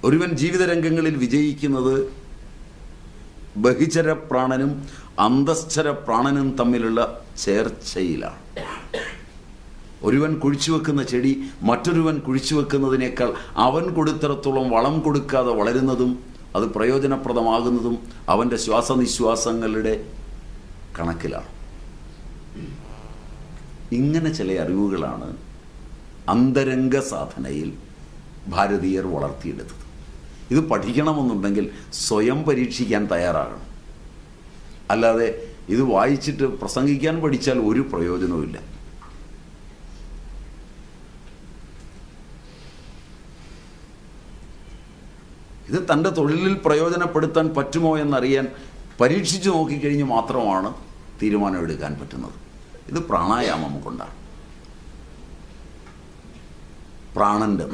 ഒരുവൻ ജീവിതരംഗങ്ങളിൽ വിജയിക്കുന്നത് ബഹിചര പ്രാണനും അന്തശ്ചര പ്രാണനും തമ്മിലുള്ള ചേർച്ചയിലാണ്. ഒരുവൻ കുഴിച്ചുവെക്കുന്ന ചെടി മറ്റൊരുവൻ കുഴിച്ചുവെക്കുന്നതിനേക്കാൾ അവൻ കൊടുത്തിടത്തോളം വളം കൊടുക്കാതെ വളരുന്നതും അത് പ്രയോജനപ്രദമാകുന്നതും അവൻ്റെ ശ്വാസനിശ്വാസങ്ങളുടെ കണക്കിലാണ്. ഇങ്ങനെ ചില അറിവുകളാണ് അന്തരംഗ സാധനയിൽ ഭാരതീയർ വളർത്തിയെടുത്തത്. ഇത് പഠിക്കണമെന്നുണ്ടെങ്കിൽ സ്വയം പരീക്ഷിക്കാൻ തയ്യാറാകണം. അല്ലാതെ ഇത് വായിച്ചിട്ട് പ്രസംഗിക്കാൻ പഠിച്ചാൽ ഒരു പ്രയോജനവുമില്ല. ഇത് തൻ്റെ തൊഴിലിൽ പ്രയോജനപ്പെടുത്താൻ പറ്റുമോ എന്നറിയാൻ പരീക്ഷിച്ചു നോക്കിക്കഴിഞ്ഞ് മാത്രമാണ് തീരുമാനമെടുക്കാൻ പറ്റുന്നത്. ഇത് പ്രാണായാമം കൊണ്ടാണ്. പ്രാണന്റെ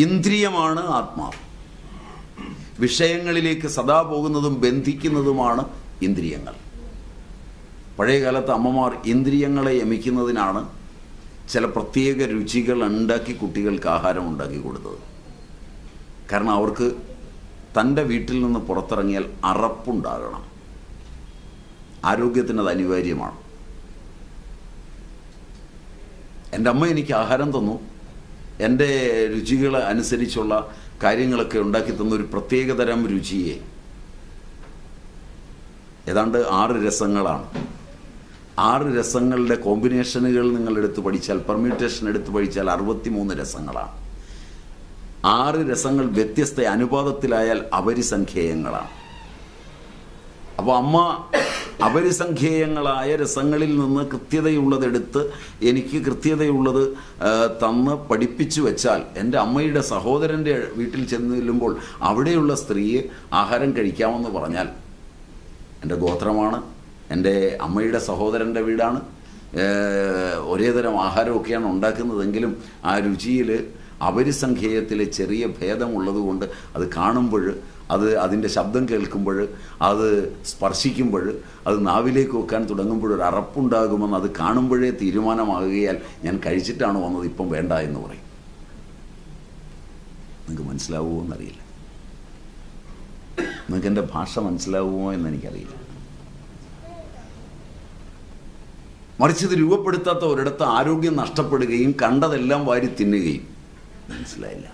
ഇന്ദ്രിയമാണ് ആത്മാവ്. വിഷയങ്ങളിലേക്ക് സദാ പോകുന്നതും ബന്ധിക്കുന്നതുമാണ് ഇന്ദ്രിയങ്ങൾ. പഴയകാലത്ത് അമ്മമാർ ഇന്ദ്രിയങ്ങളെ യമിക്കുന്നതിനാണ് ചില പ്രത്യേക രുചികൾ ഉണ്ടാക്കി കുട്ടികൾക്ക് ആഹാരം ഉണ്ടാക്കി കൊടുത്തത്. കാരണം അവർക്ക് തൻ്റെ വീട്ടിൽ നിന്ന് പുറത്തിറങ്ങിയാൽ അറപ്പുണ്ടാകണം. ആരോഗ്യത്തിന് അത് അനിവാര്യമാണ്. എൻ്റെ അമ്മ എനിക്ക് ആഹാരം തന്നു, എൻ്റെ രുചികൾ അനുസരിച്ചുള്ള കാര്യങ്ങളൊക്കെ ഉണ്ടാക്കി തന്ന ഒരു പ്രത്യേകതരം രുചിയെ. ഏതാണ്ട് 6 രസങ്ങളാണ്. 6 രസങ്ങളുടെ കോമ്പിനേഷനുകൾ നിങ്ങൾ എടുത്ത് പഠിച്ചാൽ, പെർമ്യൂട്ടേഷൻ എടുത്ത് പഠിച്ചാൽ 63 രസങ്ങളാണ്. 6 രസങ്ങൾ വ്യത്യസ്ത അനുപാതത്തിലായാൽ അപരിസംഖ്യേയങ്ങളാണ്. അപ്പോൾ അമ്മ അപരിസംഖ്യേയങ്ങളായ രസങ്ങളിൽ നിന്ന് കൃത്യതയുള്ളതെടുത്ത് എനിക്ക് കൃത്യതയുള്ളത് തന്ന് പഠിപ്പിച്ചു വെച്ചാൽ, എൻ്റെ അമ്മയുടെ സഹോദരൻ്റെ വീട്ടിൽ ചെല്ലുമ്പോൾ അവിടെയുള്ള സ്ത്രീയെ ആഹാരം കഴിക്കാമെന്ന് പറഞ്ഞാൽ, എൻ്റെ ഗോത്രമാണ്, എൻ്റെ അമ്മയുടെ സഹോദരൻ്റെ വീടാണ്, ഒരേ തരം ആഹാരമൊക്കെയാണ് ഉണ്ടാക്കുന്നതെങ്കിലും ആ രുചിയിൽ അപരിസംഖ്യേയത്തിലെ ചെറിയ ഭേദമുള്ളതുകൊണ്ട് അത് കാണുമ്പോൾ, അത് അതിൻ്റെ ശബ്ദം കേൾക്കുമ്പോൾ, അത് സ്പർശിക്കുമ്പോൾ, അത് നാവിലേക്ക് വെക്കാൻ തുടങ്ങുമ്പോൾ ഒരു അറപ്പുണ്ടാകുമെന്ന് അത് കാണുമ്പോഴേ തീരുമാനമാകുകയാൽ ഞാൻ കഴിച്ചിട്ടാണ് വന്നത്, ഇപ്പം വേണ്ട എന്ന് പറയും. നിങ്ങൾക്ക് മനസ്സിലാവുമോ എന്നറിയില്ല. നിങ്ങൾക്ക് എൻ്റെ ഭാഷ മനസ്സിലാവുമോ എന്നെനിക്കറിയില്ല. മറിച്ച് ഇത് രൂപപ്പെടുത്താത്ത ഒരിടത്ത് ആരോഗ്യം നഷ്ടപ്പെടുകയും കണ്ടതെല്ലാം വാരി തിന്നുകയും. മനസ്സിലായില്ല.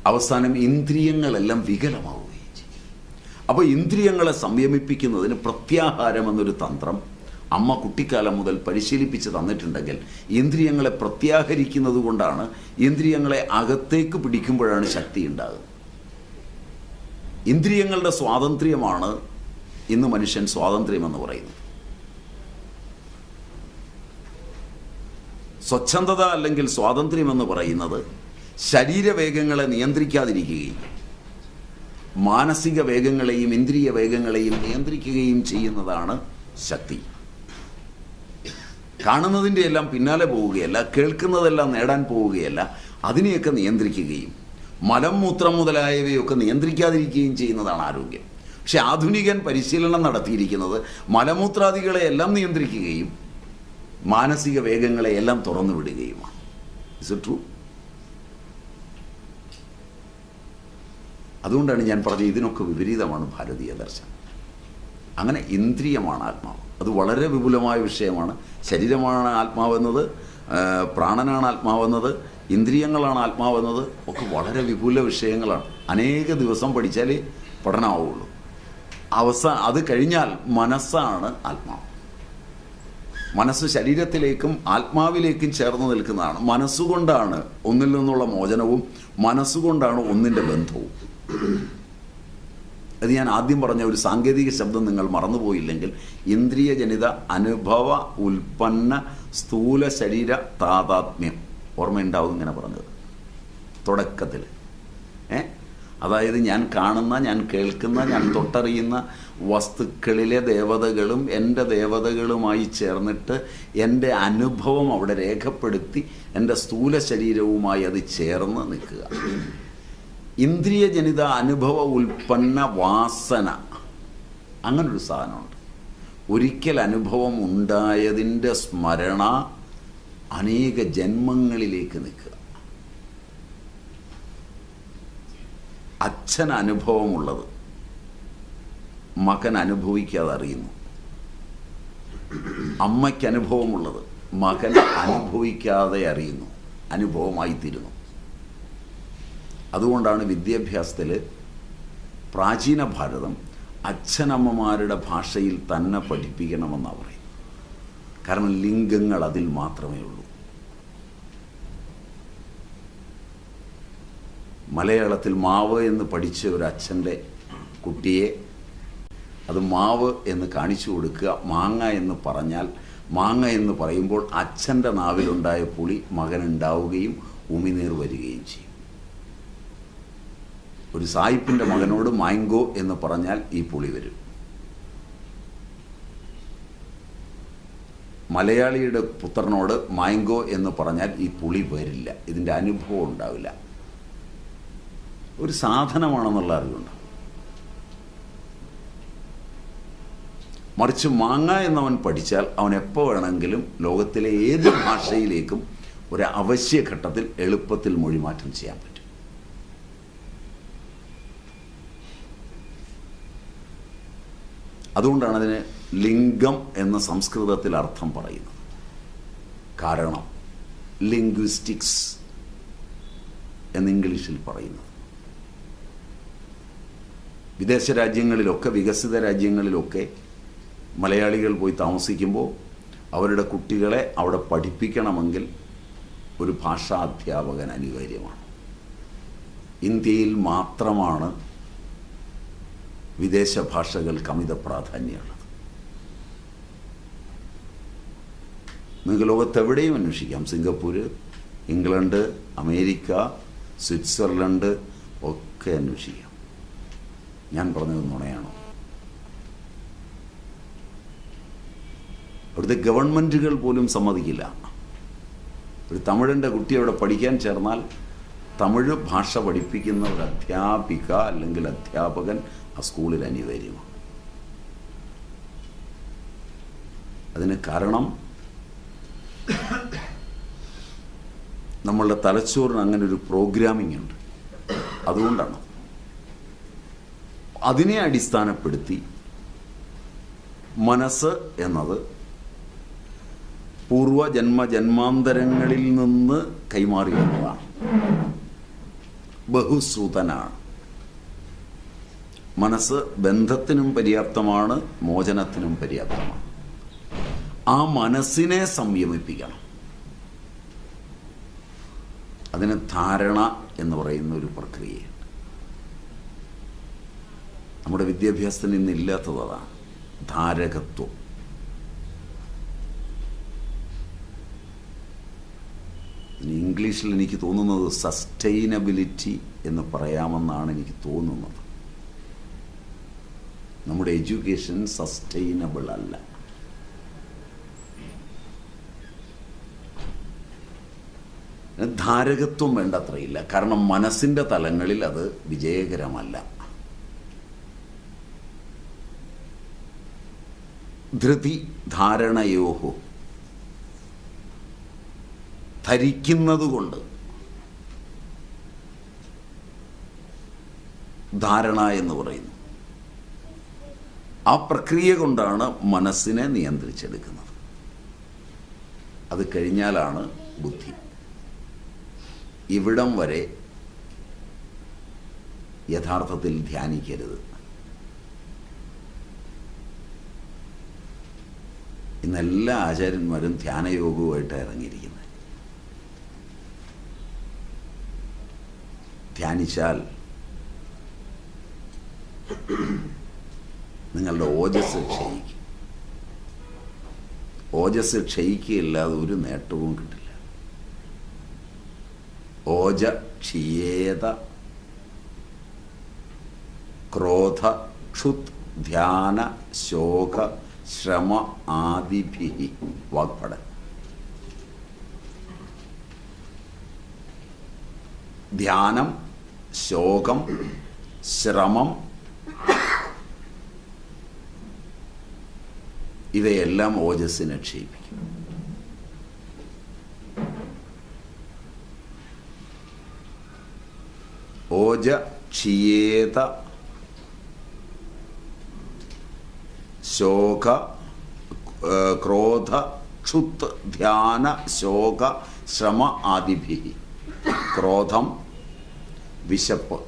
അവസാനം ഇന്ദ്രിയങ്ങളെല്ലാം വികലമാവുകയും ചെയ്യും. അപ്പോൾ ഇന്ദ്രിയങ്ങളെ സംയമിപ്പിക്കുന്നതിന് പ്രത്യാഹാരം എന്നൊരു തന്ത്രം അമ്മ കുട്ടിക്കാലം മുതൽ പരിശീലിപ്പിച്ച് തന്നിട്ടുണ്ടെങ്കിൽ, ഇന്ദ്രിയങ്ങളെ പ്രത്യാഹരിക്കുന്നത് കൊണ്ടാണ് ഇന്ദ്രിയങ്ങളെ അകത്തേക്ക് പിടിക്കുമ്പോഴാണ് ശക്തി ഉണ്ടാകുന്നത്. ഇന്ദ്രിയങ്ങളുടെ സ്വാതന്ത്ര്യമാണ് ഇന്ന് മനുഷ്യൻ സ്വാതന്ത്ര്യമെന്ന് പറയുന്നത്. സ്വച്ഛന്തത അല്ലെങ്കിൽ സ്വാതന്ത്ര്യമെന്ന് പറയുന്നത് ശരീരവേഗങ്ങളെ നിയന്ത്രിക്കാതിരിക്കുകയും മാനസിക വേഗങ്ങളെയും ഇന്ദ്രിയ വേഗങ്ങളെയും നിയന്ത്രിക്കുകയും ചെയ്യുന്നതാണ് ശക്തി. കാണുന്നതിൻ്റെ എല്ലാം പിന്നാലെ പോവുകയല്ല, കേൾക്കുന്നതെല്ലാം നേടാൻ പോവുകയല്ല, അതിനെയൊക്കെ നിയന്ത്രിക്കുകയും മലം മൂത്രം മുതലായവയൊക്കെ നിയന്ത്രിക്കാതിരിക്കുകയും ചെയ്യുന്നതാണ് ആരോഗ്യം. പക്ഷെ ആധുനികൻ പരിശീലനം നടത്തിയിരിക്കുന്നത് മലമൂത്രാദികളെ എല്ലാം നിയന്ത്രിക്കുകയും മാനസിക വേഗങ്ങളെ എല്ലാം തുറന്നു വിടുകയുമാണ്. Is it true? അതുകൊണ്ടാണ് ഞാൻ പറഞ്ഞത് ഇതിനൊക്കെ വിപരീതമാണ് ഭാരതീയ ദർശനം. അങ്ങനെ ഇന്ദ്രിയമാണ് ആത്മാവ്. അത് വളരെ വിപുലമായ വിഷയമാണ്. ശരീരമാണ് ആത്മാവെന്നത്, പ്രാണനാണ് ആത്മാവെന്നത്, ഇന്ദ്രിയങ്ങളാണ് ആത്മാവെന്നത് ഒക്കെ വളരെ വിപുല വിഷയങ്ങളാണ്. അനേക ദിവസം പഠിച്ചാലേ പഠനമാവുള്ളൂ. അത് കഴിഞ്ഞാൽ മനസ്സാണ് ആത്മാവ്. മനസ്സ് ശരീരത്തിലേക്കും ആത്മാവിലേക്കും ചേർന്ന് നിൽക്കുന്നതാണ്. മനസ്സുകൊണ്ടാണ് ഒന്നിൽ നിന്നുള്ള മോചനവും മനസ്സുകൊണ്ടാണ് ഒന്നിൻ്റെ ബന്ധവും. അത് ഞാൻ ആദ്യം പറഞ്ഞ ഒരു സാങ്കേതിക ശബ്ദം നിങ്ങൾ മറന്നുപോയില്ലെങ്കിൽ, ഇന്ദ്രിയജനിത അനുഭവ ഉൽപ്പന്ന സ്ഥൂല ശരീര താതാത്മ്യം ഓർമ്മയുണ്ടാവും. ഇങ്ങനെ പറഞ്ഞത് തുടക്കത്തിൽ. അതായത് ഞാൻ കാണുന്ന, ഞാൻ കേൾക്കുന്ന, ഞാൻ തൊട്ടറിയുന്ന വസ്തുക്കളിലെ ദേവതകളും എൻ്റെ ദേവതകളുമായി ചേർന്നിട്ട് എൻ്റെ അനുഭവം അവിടെ രേഖപ്പെടുത്തി എൻ്റെ സ്ഥൂല ശരീരവുമായി അത് ചേർന്ന് നിൽക്കുക. ഇന്ദ്രിയജനിത അനുഭവ ഉൽപ്പന്ന വാസന, അങ്ങനൊരു സാധനമുണ്ട്. ഒരിക്കൽ അനുഭവം ഉണ്ടായതിൻ്റെ സ്മരണ അനേക ജന്മങ്ങളിലേക്ക് നിൽക്കുക. അച്ഛൻ അനുഭവമുള്ളത് മകൻ അനുഭവിക്കാതെ അറിയുന്നു. അമ്മയ്ക്ക് അനുഭവമുള്ളത് മകൻ അനുഭവിക്കാതെ അറിയുന്നു, അനുഭവമായിത്തീരുന്നു. അതുകൊണ്ടാണ് വിദ്യാഭ്യാസത്തിൽ പ്രാചീന ഭാരതം അച്ഛനമ്മമാരുടെ ഭാഷയിൽ തന്നെ പഠിപ്പിക്കണമെന്നാണ് പറയുന്നത്. കാരണം ലിംഗങ്ങൾ അതിൽ മാത്രമേ ഉള്ളൂ. മലയാളത്തിൽ മാവ് എന്ന് പഠിച്ച ഒരു അച്ഛൻ്റെ കുട്ടിയെ അത് മാവ് എന്ന് കാണിച്ചു കൊടുക്കുക. മാങ്ങ എന്ന് പറഞ്ഞാൽ, മാങ്ങ എന്ന് പറയുമ്പോൾ അച്ഛൻ്റെ നാവിലുണ്ടായ പുളി മകനുണ്ടാവുകയും ഉമിനീർ വരികയും ചെയ്യും. ഒരു സായിപ്പിൻ്റെ മകനോട് മാങ്കോ എന്ന് പറഞ്ഞാൽ ഈ പുളി വരും. മലയാളിയുടെ പുത്രനോട് മാങ്കോ എന്ന് പറഞ്ഞാൽ ഈ പുളി വരില്ല, ഇതിൻ്റെ അനുഭവം ഉണ്ടാവില്ല. ഒരു സാധനമാണെന്നുള്ള അറിവുണ്ട്. മറിച്ച് മാങ്ങ എന്നവൻ പഠിച്ചാൽ അവൻ എപ്പോൾ വേണമെങ്കിലും ലോകത്തിലെ ഏത് ഭാഷയിലേക്കും ഒരു അവശ്യഘട്ടത്തിൽ എളുപ്പത്തിൽ മൊഴിമാറ്റം ചെയ്യാൻ പറ്റും. അതുകൊണ്ടാണ് അതിന് ലിംഗം എന്ന സംസ്കൃതത്തിൽ അർത്ഥം പറയുന്നത്. കാരണം ലിംഗ്വിസ്റ്റിക്സ് എന്ന് ഇംഗ്ലീഷിൽ പറയുന്നത്. വിദേശ രാജ്യങ്ങളിലൊക്കെ, വികസിത രാജ്യങ്ങളിലൊക്കെ മലയാളികൾ പോയി താമസിക്കുമ്പോൾ അവരുടെ കുട്ടികളെ അവിടെ പഠിപ്പിക്കണമെങ്കിൽ ഒരു ഭാഷാ അധ്യാപകൻ അനിവാര്യമാണ്. ഇന്ത്യയിൽ മാത്രമാണ് വിദേശ ഭാഷകൾക്ക് അമിത പ്രാധാന്യമുള്ളത്. നിങ്ങൾക്ക് ലോകത്തെവിടെയും അന്വേഷിക്കാം. സിംഗപ്പൂർ, ഇംഗ്ലണ്ട്, അമേരിക്ക, സ്വിറ്റ്സർലൻഡ് ഒക്കെ അന്വേഷിക്കാം. ഞാൻ പറഞ്ഞത് നുണയാണോ? അവിടുത്തെ ഗവൺമെൻറ്റുകൾ പോലും സമ്മതിക്കില്ല. ഒരു തമിഴിൻ്റെ കുട്ടി അവിടെ പഠിക്കാൻ ചേർന്നാൽ തമിഴ് ഭാഷ പഠിപ്പിക്കുന്ന ഒരു അധ്യാപിക അല്ലെങ്കിൽ അധ്യാപകൻ ആ സ്കൂളിൽ അനിവാര്യമാണ്. അതിന് കാരണം നമ്മളുടെ തലച്ചോറിന് അങ്ങനെ ഒരു പ്രോഗ്രാമിംഗ് ഉണ്ട്. അതുകൊണ്ടാണ്. അതിനെ അടിസ്ഥാനപ്പെടുത്തി മനസ്സ് എന്നത് പൂർവജന്മജന്മാന്തരങ്ങളിൽ നിന്ന് കൈമാറി വന്നതാണ്. ബഹുശ്രുതനാണ്. മനസ്സ് ബന്ധത്തിനും പര്യാപ്തമാണ്, മോചനത്തിനും പര്യാപ്തമാണ്. ആ മനസ്സിനെ സംയമിപ്പിക്കണം. അതിന് ധാരണ എന്ന് പറയുന്ന ഒരു പ്രക്രിയയുണ്ട്. നമ്മുടെ വിദ്യാഭ്യാസത്തിന് ഇന്നില്ലാത്തത് അതാണ്, ധാരകത്വം. ഇംഗ്ലീഷിൽ എനിക്ക് തോന്നുന്നത് സസ്റ്റൈനബിലിറ്റി എന്ന് പറയാമെന്നാണ് എനിക്ക് തോന്നുന്നത്. നമ്മുടെ എഡ്യൂക്കേഷൻ സസ്റ്റൈനബിൾ അല്ല. ധാരകത്വം വേണ്ടത്രയില്ല. കാരണം മനസ്സിൻ്റെ തലങ്ങളിൽ അത് വിജയകരമല്ല. ധൃതി ധാരണയോഹോ, ധരിക്കുന്നതുകൊണ്ട് ധാരണ എന്ന് പറയുന്നു. ആ പ്രക്രിയ കൊണ്ടാണ് മനസ്സിനെ നിയന്ത്രിച്ചെടുക്കുന്നത്. അത് കഴിഞ്ഞാലാണ് ബുദ്ധി. ഇവിടം വരെ യഥാർത്ഥത്തിൽ ധ്യാനിക്കരുത്. ഇന്നെല്ലാ ആചാര്യന്മാരും ധ്യാനയോഗവുമായിട്ട് ഇറങ്ങിയിരിക്കുന്നത്. ധ്യാനിച്ചാൽ നിങ്ങളുടെ ഓജസ് ക്ഷയിക്കും. ഓജസ് ക്ഷയിക്കുകയില്ലാതെ ഒരു നേട്ടവും കിട്ടില്ല. ഓജ ക്ഷീയേത ക്രോധ ക്ഷുത് ധ്യാന ശോക ശ്രമ ആദിഭിഹി വാഗ്പടൻ. ധ്യാനം, ശോകം, ശ്രമം ഇവയെല്ലാം ഓജസ്സിനെ ക്ഷയിപ്പിക്കും. ഓജ ക്ഷിയേത ശോക ക്രോധ ക്ഷുത് ധ്യാന ശോക ശ്രമ ആദിഭി. ക്രോധം, വിശപ്പ്,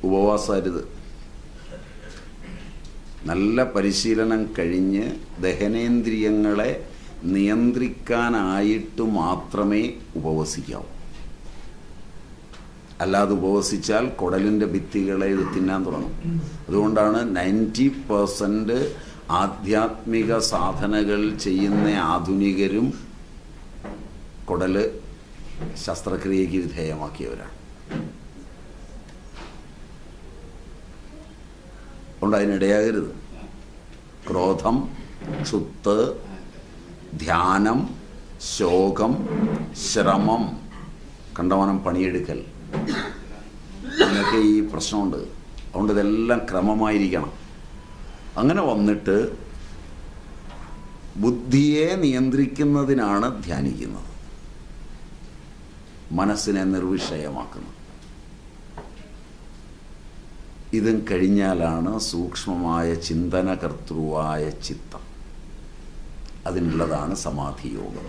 ഉപവാസരുത്. നല്ല പരിശീലനം കഴിഞ്ഞ് ദഹനേന്ദ്രിയങ്ങളെ നിയന്ത്രിക്കാനായിട്ട് മാത്രമേ ഉപവസിക്കാവൂ. അല്ലാതെ ഉപവസിച്ചാൽ കുടലിൻ്റെ ഭിത്തികളെ ഇത് തിന്നാൻ തുടങ്ങും. അതുകൊണ്ടാണ് 90% ആധ്യാത്മിക സാധനകൾ ചെയ്യുന്ന ആധുനികരും കുടല് ശസ്ത്രക്രിയയ്ക്ക് വിധേയമാക്കിയവരാണ്. അതുകൊണ്ട് അതിനിടയാകരുത്. ക്രോധം, ക്ഷുത്ത്, ധ്യാനം, ശോകം, ശ്രമം, കണ്ടമാനം പണിയെടുക്കൽ, അങ്ങനെയൊക്കെ ഈ പ്രശ്നമുണ്ട്. അതുകൊണ്ട് ഇതെല്ലാം ക്രമമായിരിക്കണം. അങ്ങനെ വന്നിട്ട് ബുദ്ധിയെ നിയന്ത്രിക്കുന്നതിനാണ് ധ്യാനിക്കുന്നത്, മനസ്സിനെ നിർവിഷയമാക്കുന്നത്. ഇതും കഴിഞ്ഞാലാണ് സൂക്ഷ്മമായ ചിന്തനകർത്തൃവായ ചിത്തം. അതിനുള്ളതാണ് സമാധി യോഗം.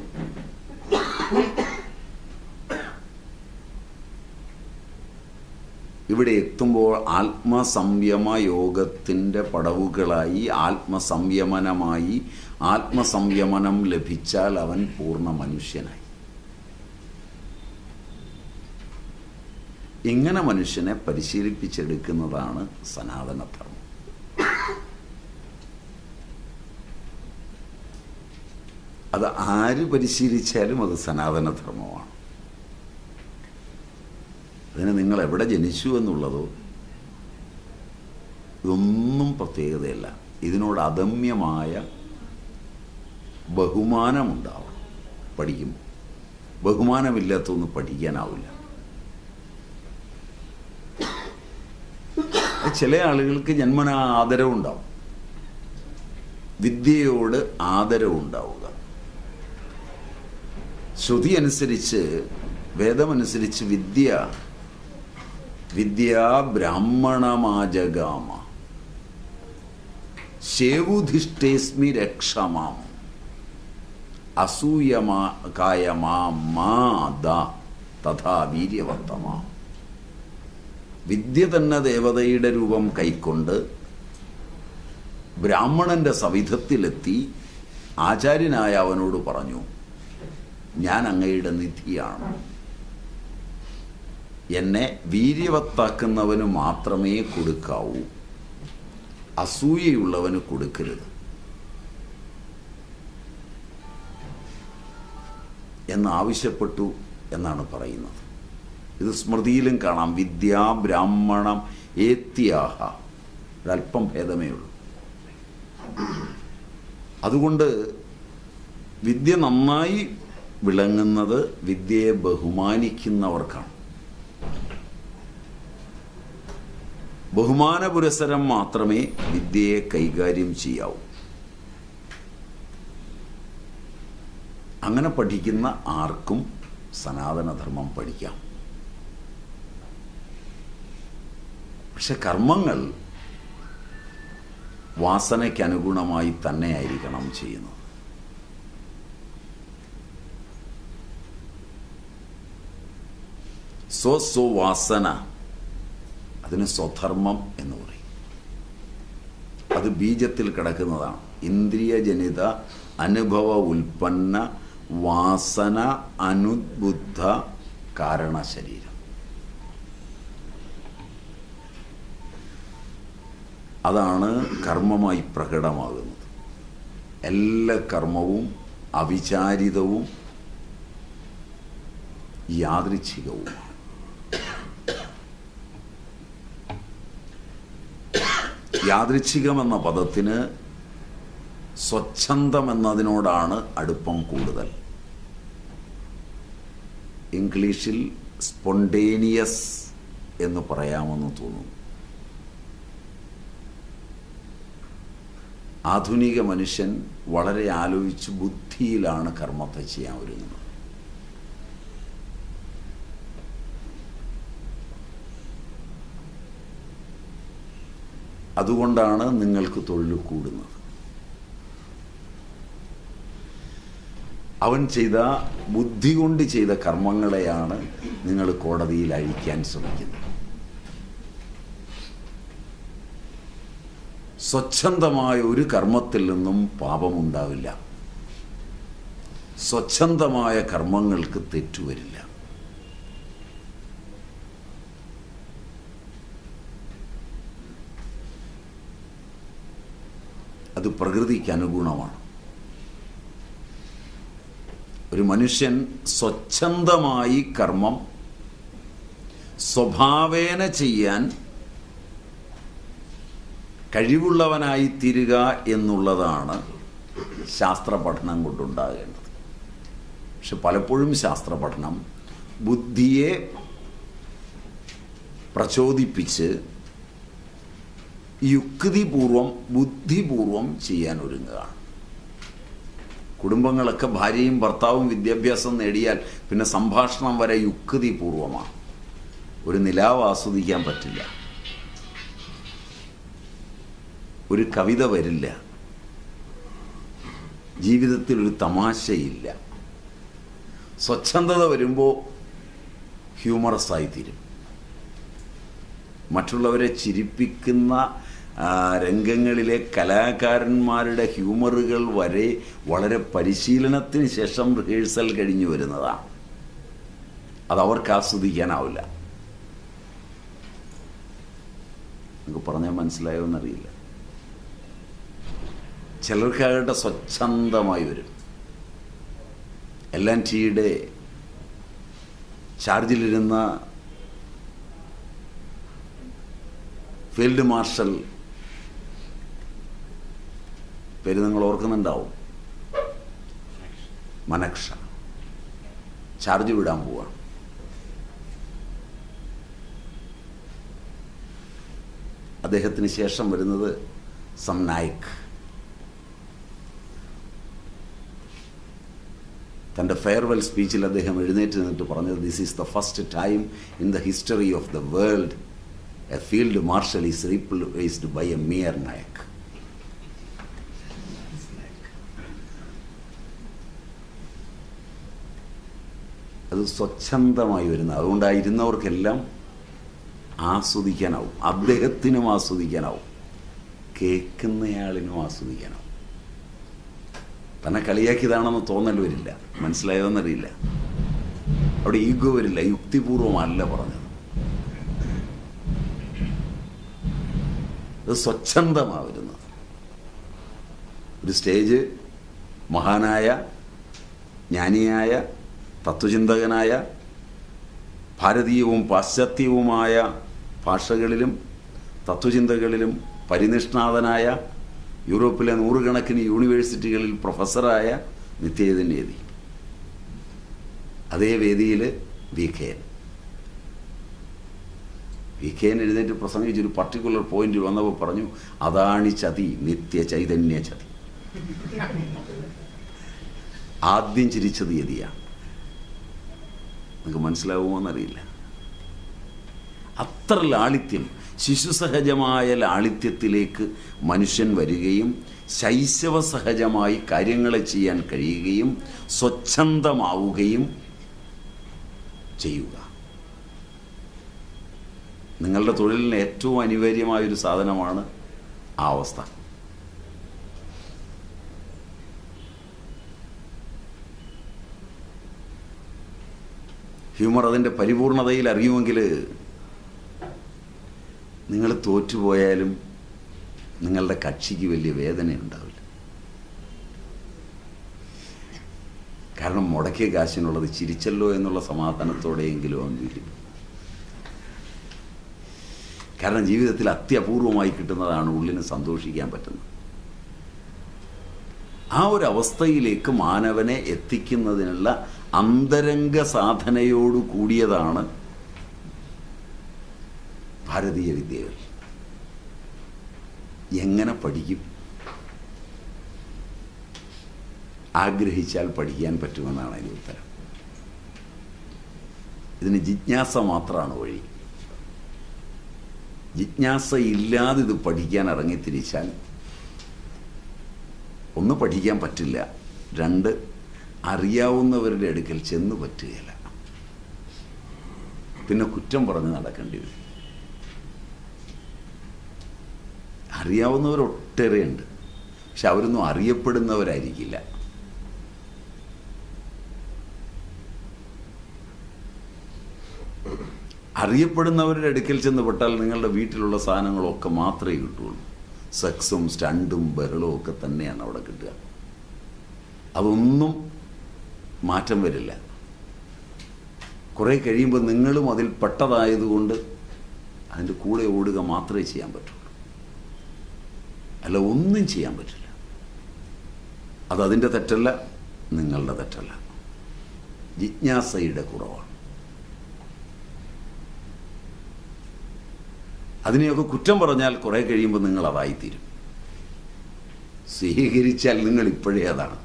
ഇവിടെ എത്തുമ്പോൾ ആത്മസംയമ യോഗത്തിൻ്റെ പടവുകളായി ആത്മസംയമനമായി, ആത്മസംയമനം ലഭിച്ചാൽ അവൻ പൂർണ്ണ മനുഷ്യനായി. ഇങ്ങനെ മനുഷ്യനെ പരിശീലിപ്പിച്ചെടുക്കുന്നതാണ് സനാതനധർമ്മം. അത് ആര് പരിശീലിച്ചാലും അത് സനാതനധർമ്മമാണ്. അതിന് നിങ്ങൾ എവിടെ ജനിച്ചു എന്നുള്ളതോ ഇതൊന്നും പ്രത്യേകതയല്ല. ഇതിനോട് അദമ്യമായ ബഹുമാനമുണ്ടാവണം. പഠിക്കും. ബഹുമാനമില്ലാത്തൊന്നും പഠിക്കാനാവില്ല. ചില ആളുകൾക്ക് ജന്മന ആദരവുണ്ടാവും. വിദ്യയോട് ആദരവുണ്ടാവുക. ശ്രുതി അനുസരിച്ച്, വേദമനുസരിച്ച് വിദ്യാ ബ്രാഹ്മണമാജഗാമ ശേവുധിഷ്ഠേസ്മി രക്ഷമാം അസൂയകായമാ തഥാ വീര്യവർത്തമാം. വിദ്യ തന്നെ ദേവതയുടെ രൂപം കൈക്കൊണ്ട് ബ്രാഹ്മണന്റെ സവിധത്തിലെത്തി ആചാര്യനായ അവനോട് പറഞ്ഞു, ഞാൻ അങ്ങയുടെ നിധിയാണ്. എന്നെ വീര്യവത്താക്കുന്നവന് മാത്രമേ കൊടുക്കാവൂ, അസൂയയുള്ളവന് കൊടുക്കരുത് എന്നാവശ്യപ്പെട്ടു എന്നാണ് പറയുന്നത്. ഇത് സ്മൃതിയിലും കാണാം. വിദ്യാ ബ്രാഹ്മണം ഏത്യാഹ, ഒരല്പം ഭേദമേ ഉള്ളൂ. അതുകൊണ്ട് വിദ്യ നന്നായി വിളങ്ങുന്നത് വിദ്യയെ ബഹുമാനിക്കുന്നവർക്കാണ്. ബഹുമാന പുരസരം മാത്രമേ വിദ്യയെ കൈകാര്യം ചെയ്യാവൂ. അങ്ങനെ പഠിക്കുന്ന ആർക്കും സനാതനധർമ്മം പഠിക്കാം. പക്ഷെ കർമ്മങ്ങൾ വാസനയ്ക്കനുഗുണമായി തന്നെയായിരിക്കണം ചെയ്യുന്നത്. സ്വവാസന, അതിന് സ്വധർമ്മം എന്ന് പറയും. അത് ബീജത്തിൽ കിടക്കുന്നതാണ്. ഇന്ദ്രിയജനിത അനുഭവ ഉൽപ്പന്ന വാസന അനുദ്ബുദ്ധ കാരണ ശരീരം. അതാണ് കർമ്മമായി പ്രകടമാകുന്നത്. എല്ലാ കർമ്മവും അവിചാരിതവും യാദൃച്ഛികവുമാണ്. യാദൃച്ഛികമെന്ന പദത്തിന് സ്വച്ഛന്തം എന്നതിനോടാണ് അടുപ്പം കൂടുതൽ. ഇംഗ്ലീഷിൽ സ്പോണ്ടേനിയസ് എന്ന് പറയാമെന്ന് തോന്നുന്നു. ആധുനിക മനുഷ്യൻ വളരെ ആലോചിച്ച് ബുദ്ധിയിലാണ് കർമ്മത്തെ ചെയ്യാൻ ഒരുങ്ങുന്നത്. അതുകൊണ്ടാണ് നിങ്ങൾക്ക് തൊഴിൽ കൂടുന്നത്. അവൻ ചെയ്ത ബുദ്ധി കൊണ്ട് ചെയ്ത കർമ്മങ്ങളെയാണ് നിങ്ങൾ കോടതിയിൽ അഴിക്കാൻ ശ്രമിക്കുന്നത്. സ്വച്ഛന്തമായ ഒരു കർമ്മത്തിൽ നിന്നും പാപമുണ്ടാവില്ല. സ്വച്ഛന്തമായ കർമ്മങ്ങൾക്ക് തെറ്റുവരില്ല. അത് പ്രകൃതിക്ക് അനുഗുണമാണ്. ഒരു മനുഷ്യൻ സ്വച്ഛന്തമായി കർമ്മം സ്വഭാവേന ചെയ്യാൻ കഴിവുള്ളവനായി തീരുക എന്നുള്ളതാണ് ശാസ്ത്ര പഠനം കൊണ്ടുണ്ടാകേണ്ടത്. പക്ഷെ പലപ്പോഴും ശാസ്ത്ര പഠനം ബുദ്ധിയെ പ്രചോദിപ്പിച്ച് യുക്തിപൂർവം ബുദ്ധിപൂർവം ചെയ്യാൻ ഒരുങ്ങുകയാണ്. കുടുംബങ്ങളൊക്കെ ഭാര്യയും ഭർത്താവും വിദ്യാഭ്യാസം നേടിയാൽ പിന്നെ സംഭാഷണം വരെ യുക്തിപൂർവമാണ്. ഒരു നിലാവ് ആസ്വദിക്കാൻ പറ്റില്ല, ഒരു കവിത വരില്ല, ജീവിതത്തിൽ ഒരു തമാശയില്ല. സ്വച്ഛന്തത വരുമ്പോൾ ഹ്യൂമറസ് ആയിത്തീരും. മറ്റുള്ളവരെ ചിരിപ്പിക്കുന്ന രംഗങ്ങളിലെ കലാകാരന്മാരുടെ ഹ്യൂമറുകൾ വരെ വളരെ പരിശീലനത്തിന് ശേഷം റിഹേഴ്സൽ കഴിഞ്ഞു വരുന്നതാണ്. അതവർക്ക് ആസ്വദിക്കാനാവില്ല. നമുക്ക് പറഞ്ഞാൽ മനസ്സിലായോ എന്നറിയില്ല. ചിലർക്കാകട്ടെ സ്വച്ഛന്തമായി വരും. LNTയുടെ ചാർജിലിരുന്ന ഫീൽഡ് മാർഷൽ, പേര് നിങ്ങൾ ഓർക്കുന്നുണ്ടാവും, മനക്ഷ, ചാർജ് വിടാൻ പോവാണ്. അദ്ദേഹത്തിന് ശേഷം വരുന്നത് സം നായിക്. തൻ്റെ ഫെയർവെൽ സ്പീച്ചിൽ അദ്ദേഹം എഴുന്നേറ്റ് നിന്നിട്ട് പറഞ്ഞത്, this is the first time in the history of the world a field marshal is replaced by a mere Naik. അത് സ്വച്ഛന്തമായി വരുന്നത്. അതുകൊണ്ടായിരുന്നവർക്കെല്ലാം ആസ്വദിക്കാനാവും. അദ്ദേഹത്തിനും ആസ്വദിക്കാനാവും, കേൾക്കുന്നയാളിനും ആസ്വദിക്കാനാവും. തന്നെ കളിയാക്കിയതാണെന്ന് തോന്നൽ വരില്ല. മനസ്സിലായോന്നറിയില്ല. അവിടെ ഈഗോ വരില്ല. യുക്തിപൂർവമല്ല പറഞ്ഞത്, അത് സ്വച്ഛന്തമാണ് വരുന്നത്. ഒരു സ്റ്റേജ് മഹാനായ ജ്ഞാനിയായ തത്വചിന്തകനായ ഭാരതീയവും പാശ്ചാത്യവുമായ ഭാഷകളിലും തത്വചിന്തകളിലും പരിനിഷ്ണാതനായ യൂറോപ്പിലെ നൂറുകണക്കിന് യൂണിവേഴ്സിറ്റികളിൽ പ്രൊഫസറായ നിത്യചൈതന്യതി. അതേ വേദിയിൽ വി കെ എൻ എഴുന്നേറ്റ് പ്രസംഗിച്ചൊരു പർട്ടിക്കുലർ പോയിന്റിൽ വന്നപ്പോൾ പറഞ്ഞു, അതാണ് ചതി, നിത്യചൈതന്യ ചതി. ആദ്യം ചിരിച്ചത് യതിയാണ്. നിങ്ങൾക്ക് മനസ്സിലാവുമോ എന്നറിയില്ല. അത്ര ലാളിത്യം, ശിശുസഹജമായ ലാളിത്യത്തിലേക്ക് മനുഷ്യൻ വരികയും ശൈശവ സഹജമായി കാര്യങ്ങളെ ചെയ്യാൻ കഴിയുകയും സ്വച്ഛന്തമാവുകയും ചെയ്യുക. നിങ്ങളുടെ തൊഴിലിന് ഏറ്റവും അനിവാര്യമായൊരു സാധനമാണ് ആ അവസ്ഥ. ഹ്യൂമർ അതിൻ്റെ പരിപൂർണതയിൽ അറിയുമെങ്കിൽ നിങ്ങൾ തോറ്റുപോയാലും നിങ്ങളുടെ കക്ഷിക്ക് വലിയ വേദന ഉണ്ടാവില്ല. കാരണം മുടക്കിയ കാശിനുള്ളത് ചിരിച്ചല്ലോ എന്നുള്ള സമാധാനത്തോടെയെങ്കിലും അവൻ. കാരണം ജീവിതത്തിൽ അത്യപൂർവമായി കിട്ടുന്നതാണ് ഉള്ളിന് സന്തോഷിക്കാൻ പറ്റുന്നത്. ആ ഒരു അവസ്ഥയിലേക്ക് മാനവനെ എത്തിക്കുന്നതിനുള്ള അന്തരംഗ സാധനയോടു കൂടിയതാണ് ഭാരതീയ വിദ്യകൾ. എങ്ങനെ പഠിക്കും? ആഗ്രഹിച്ചാൽ പഠിക്കാൻ പറ്റുമെന്നാണ് അതിൻ്റെ ഉത്തരം. ഇതിന് ജിജ്ഞാസ മാത്രമാണ് വഴി. ജിജ്ഞാസ ഇല്ലാതെ ഇത് പഠിക്കാൻ ഇറങ്ങിത്തിരിച്ചാൽ ഒന്ന് പഠിക്കാൻ പറ്റില്ല, രണ്ട് അറിയാവുന്നവരുടെ അടുക്കൽ ചെന്ന് പറ്റുകയില്ല, പിന്നെ കുറ്റം പറഞ്ഞ് നടക്കേണ്ടി വരും. അറിയാവുന്നവർ ഒട്ടേറെയുണ്ട്, പക്ഷെ അവരൊന്നും അറിയപ്പെടുന്നവരായിരിക്കില്ല. അറിയപ്പെടുന്നവരുടെ അടുക്കൽ ചെന്ന് പെട്ടാൽ നിങ്ങളുടെ വീട്ടിലുള്ള സാധനങ്ങളൊക്കെ മാത്രമേ കിട്ടുള്ളൂ. സെക്സും സ്റ്റണ്ടും ബഹളവും ഒക്കെ തന്നെയാണ് അവിടെ കിട്ടുക. അതൊന്നും മാറ്റം വരില്ല. കുറേ കഴിയുമ്പോൾ നിങ്ങളും അതിൽ പെട്ടതായതുകൊണ്ട് അതിൻ്റെ കൂടെ ഓടുക മാത്രമേ ചെയ്യാൻ പറ്റുള്ളൂ, അല്ല ഒന്നും ചെയ്യാൻ പറ്റില്ല. അതതിൻ്റെ തെറ്റല്ല, നിങ്ങളുടെ തെറ്റല്ല, ജിജ്ഞാസയുടെ കുറവാണ്. അതിനെയൊക്കെ കുറ്റം പറഞ്ഞാൽ കുറേ കഴിയുമ്പോൾ നിങ്ങൾ അതായിത്തീരും. സ്വീകരിച്ചാൽ നിങ്ങൾ ഇപ്പോഴേ അതാണ്.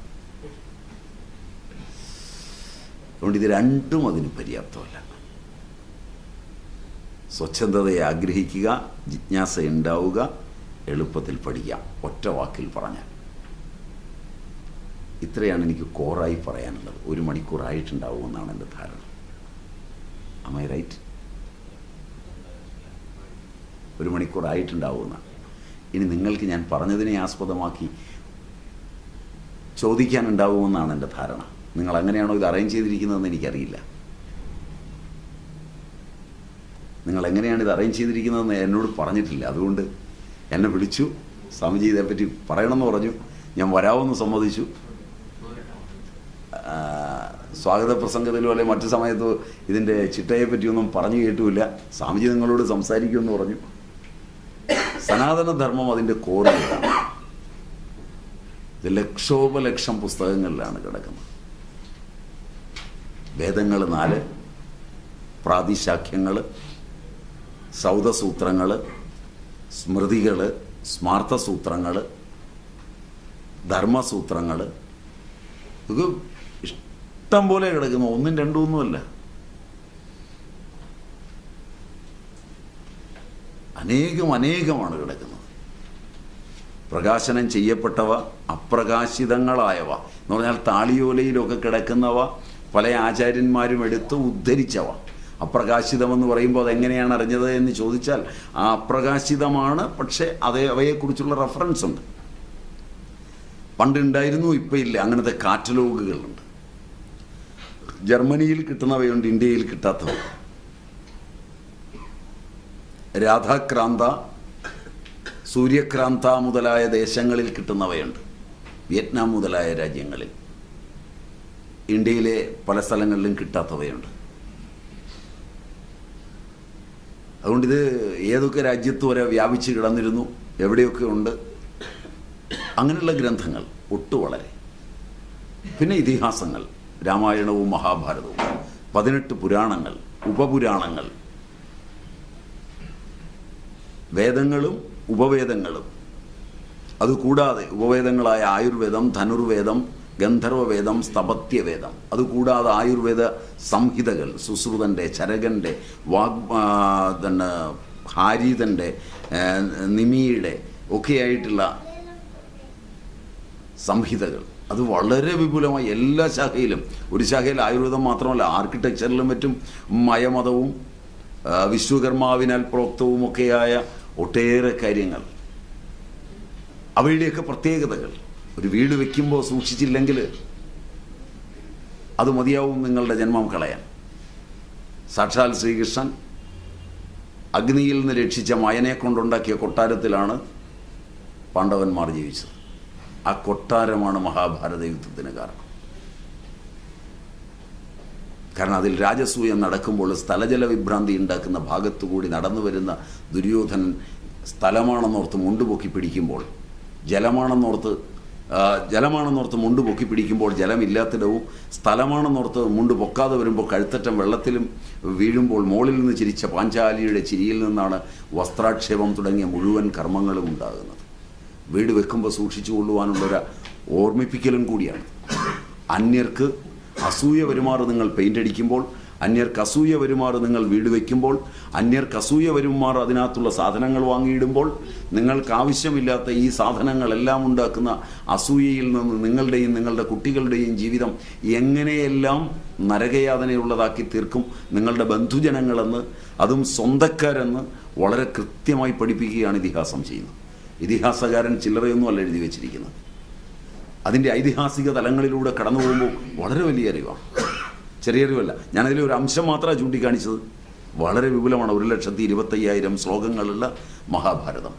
അതുകൊണ്ട് ഇത് രണ്ടും അതിന് പര്യാപ്തമല്ല. സ്വച്ഛന്തതയെ ആഗ്രഹിക്കുക, ജിജ്ഞാസ ഉണ്ടാവുക, എളുപ്പത്തിൽ പഠിക്കാം. ഒറ്റ വാക്കിൽ പറഞ്ഞാൽ ഇത്രയാണ് എനിക്ക് കോറായി പറയാനുള്ളത്. 1 മണിക്കൂറായിട്ടുണ്ടാവുമെന്നാണ് എൻ്റെ ധാരണ. Am I right? 1 മണിക്കൂറായിട്ടുണ്ടാവുമെന്നാണ്. ഇനി നിങ്ങൾക്ക് ഞാൻ പറഞ്ഞതിനെ ആസ്പദമാക്കി ചോദിക്കാനുണ്ടാവുമെന്നാണ് എൻ്റെ ധാരണ. നിങ്ങൾ അങ്ങനെയാണോ ഇത് അറേഞ്ച് ചെയ്തിരിക്കുന്നതെന്ന് എനിക്കറിയില്ല. നിങ്ങൾ എങ്ങനെയാണ് ഇത് അറേഞ്ച് ചെയ്തിരിക്കുന്നതെന്ന് എന്നോട് പറഞ്ഞിട്ടില്ല. അതുകൊണ്ട് എന്നെ വിളിച്ചു, സ്വാമിജി ഇതേപ്പറ്റി പറയണമെന്ന് പറഞ്ഞു. ഞാൻ വരാമെന്ന് സമ്മതിച്ചു. സ്വാഗത പ്രസംഗത്തിലോ അല്ലെങ്കിൽ മറ്റു സമയത്തോ ഇതിൻ്റെ ചിട്ടയെ പറ്റിയൊന്നും പറഞ്ഞു കേട്ടുമില്ല. സ്വാമിജി നിങ്ങളോട് സംസാരിക്കുമെന്ന് പറഞ്ഞു. സനാതനധർമ്മം അതിൻ്റെ കോറിലാണ്. ഇത് ലക്ഷോപലക്ഷം പുസ്തകങ്ങളിലാണ് കിടക്കുന്നത്. വേദങ്ങൾ 4, പ്രാതിശാഖ്യങ്ങൾ, സൗതസൂത്രങ്ങൾ, സ്മൃതികൾ, സ്മാർത്ഥസൂത്രങ്ങൾ, ധർമ്മസൂത്രങ്ങൾ, ഇത് ഇഷ്ടം പോലെ കിടക്കുന്നു. 1ഉം 2ഉം ഒന്നുമല്ല, അനേകമാണ് കിടക്കുന്നത്. പ്രകാശനം ചെയ്യപ്പെട്ടവ, അപ്രകാശിതങ്ങളായവ എന്ന് പറഞ്ഞാൽ താളിയോലയിലൊക്കെ കിടക്കുന്നവ പല ആചാര്യന്മാരും എടുത്ത് ഉദ്ധരിച്ചവ. അപ്രകാശിതമെന്ന് പറയുമ്പോൾ അതെങ്ങനെയാണ് അറിഞ്ഞത് എന്ന് ചോദിച്ചാൽ ആ അപ്രകാശിതമാണ്, പക്ഷേ അവയെക്കുറിച്ചുള്ള റെഫറൻസ് ഉണ്ട്. പണ്ടുണ്ടായിരുന്നു, ഇപ്പം ഇല്ല. അങ്ങനത്തെ കാറ്റലോഗുകളുണ്ട്. ജർമ്മനിയിൽ കിട്ടുന്നവയുണ്ട്, ഇന്ത്യയിൽ കിട്ടാത്തവ. രാധാക്രാന്ത, സൂര്യക്രാന്ത മുതലായ ദേശങ്ങളിൽ കിട്ടുന്നവയുണ്ട്, വിയറ്റ്നാം മുതലായ രാജ്യങ്ങളിൽ. ഇന്ത്യയിലെ പല സ്ഥലങ്ങളിലും കിട്ടാത്തവയുണ്ട്. അതുകൊണ്ടിത് ഏതൊക്കെ രാജ്യത്ത് വരെ വ്യാപിച്ച് കിടന്നിരുന്നു, എവിടെയൊക്കെ ഉണ്ട് അങ്ങനെയുള്ള ഗ്രന്ഥങ്ങൾ വളരെ. പിന്നെ ഇതിഹാസങ്ങൾ, രാമായണവും മഹാഭാരതവും, 18 പുരാണങ്ങൾ, ഉപപുരാണങ്ങൾ, വേദങ്ങളും ഉപവേദങ്ങളും. അതുകൂടാതെ ഉപവേദങ്ങളായ ആയുർവേദം, ധനുർവേദം, ഗന്ധർവവേദം, സ്തപത്യവേദം, അതുകൂടാതെ ആയുർവേദ സംഹിതകൾ, സുശ്രുതൻ്റെ, ചരകൻ്റെ, ഹാരീതൻ്റെ, നിമിയുടെ ഒക്കെയായിട്ടുള്ള സംഹിതകൾ. അത് വളരെ വിപുലമായി എല്ലാ ശാഖയിലും. ഒരു ശാഖയിൽ ആയുർവേദം മാത്രമല്ല, ആർക്കിടെക്ചറിലും മറ്റും മയമതവും വിശ്വകർമാവിനാൽ പ്രോക്തവും ഒക്കെയായ ഒട്ടേറെ കാര്യങ്ങൾ, അവയുടെയൊക്കെ പ്രത്യേകതകൾ. ഒരു വീട് വയ്ക്കുമ്പോൾ സൂക്ഷിച്ചില്ലെങ്കിൽ അത് മതിയാവും നിങ്ങളുടെ ജന്മം കളയാൻ. സാക്ഷാൽ ശ്രീകൃഷ്ണൻ അഗ്നിയിൽ നിന്ന് രക്ഷിച്ച മയനെ കൊണ്ടുണ്ടാക്കിയ കൊട്ടാരത്തിലാണ് പാണ്ഡവന്മാർ ജീവിച്ചത്. ആ കൊട്ടാരമാണ് മഹാഭാരത യുദ്ധത്തിന് കാരണം. കാരണം അതിൽ രാജസൂയം നടക്കുമ്പോൾ സ്ഥലജല വിഭ്രാന്തി ഉണ്ടാക്കുന്ന ഭാഗത്തുകൂടി നടന്നു വരുന്ന ദുര്യോധനൻ സ്ഥലമാണെന്നോർത്ത് മുണ്ടുപൊക്കി പിടിക്കുമ്പോൾ, ജലമാണെന്നോർത്ത് മുണ്ട് പൊക്കി പിടിക്കുമ്പോൾ ജലമില്ലാത്തിടവും, സ്ഥലമാണെന്നോർത്ത് മുണ്ട് പൊക്കാതെ വരുമ്പോൾ കഴുത്തറ്റം വെള്ളത്തിലും വീഴുമ്പോൾ മുകളിൽ നിന്ന് ചിരിച്ച പാഞ്ചാലിയുടെ ചിരിയിൽ നിന്നാണ് വസ്ത്രാക്ഷേപം തുടങ്ങിയ മുഴുവൻ കർമ്മങ്ങളും ഉണ്ടാകുന്നത്. വീട് വെക്കുമ്പോൾ സൂക്ഷിച്ചു കൊള്ളുവാനുള്ളൊരു ഓർമ്മിപ്പിക്കലും കൂടിയാണ്. അന്യർക്ക് അസൂയ വരുമാറ് നിങ്ങൾ പെയിൻ്റ് അടിക്കുമ്പോൾ അന്യർക്ക് അസൂയ വരുമാറ് നിങ്ങൾ വീട് വയ്ക്കുമ്പോൾ, അന്യർക്ക് അസൂയ വരുമാറ് അതിനകത്തുള്ള സാധനങ്ങൾ വാങ്ങിയിടുമ്പോൾ, നിങ്ങൾക്ക് ആവശ്യമില്ലാത്ത ഈ സാധനങ്ങളെല്ലാം ഉണ്ടാക്കുന്ന അസൂയയിൽ നിന്ന് നിങ്ങളുടെയും നിങ്ങളുടെ കുട്ടികളുടെയും ജീവിതം എങ്ങനെയെല്ലാം നരകയാതനയുള്ളതാക്കി തീർക്കും നിങ്ങളുടെ ബന്ധുജനങ്ങളെന്ന്, അതും സ്വന്തക്കാരെന്ന് വളരെ കൃത്യമായി പഠിപ്പിക്കുകയാണ് ഇതിഹാസം ചെയ്യുന്നത്. ഇതിഹാസകാരൻ ചില്ലറയൊന്നുമല്ല എഴുതി വെച്ചിരിക്കുന്നത്. അതിൻ്റെ ഐതിഹാസിക തലങ്ങളിലൂടെ കടന്നു പോകുമ്പോൾ വളരെ വലിയ അറിവാണ്, ചെറിയ അറിവല്ല. ഞാനതിലെ ഒരു അംശം മാത്രമാണ് ചൂണ്ടിക്കാണിച്ചത്. വളരെ വിപുലമാണ്. 1,25,000 ശ്ലോകങ്ങളുള്ള മഹാഭാരതം,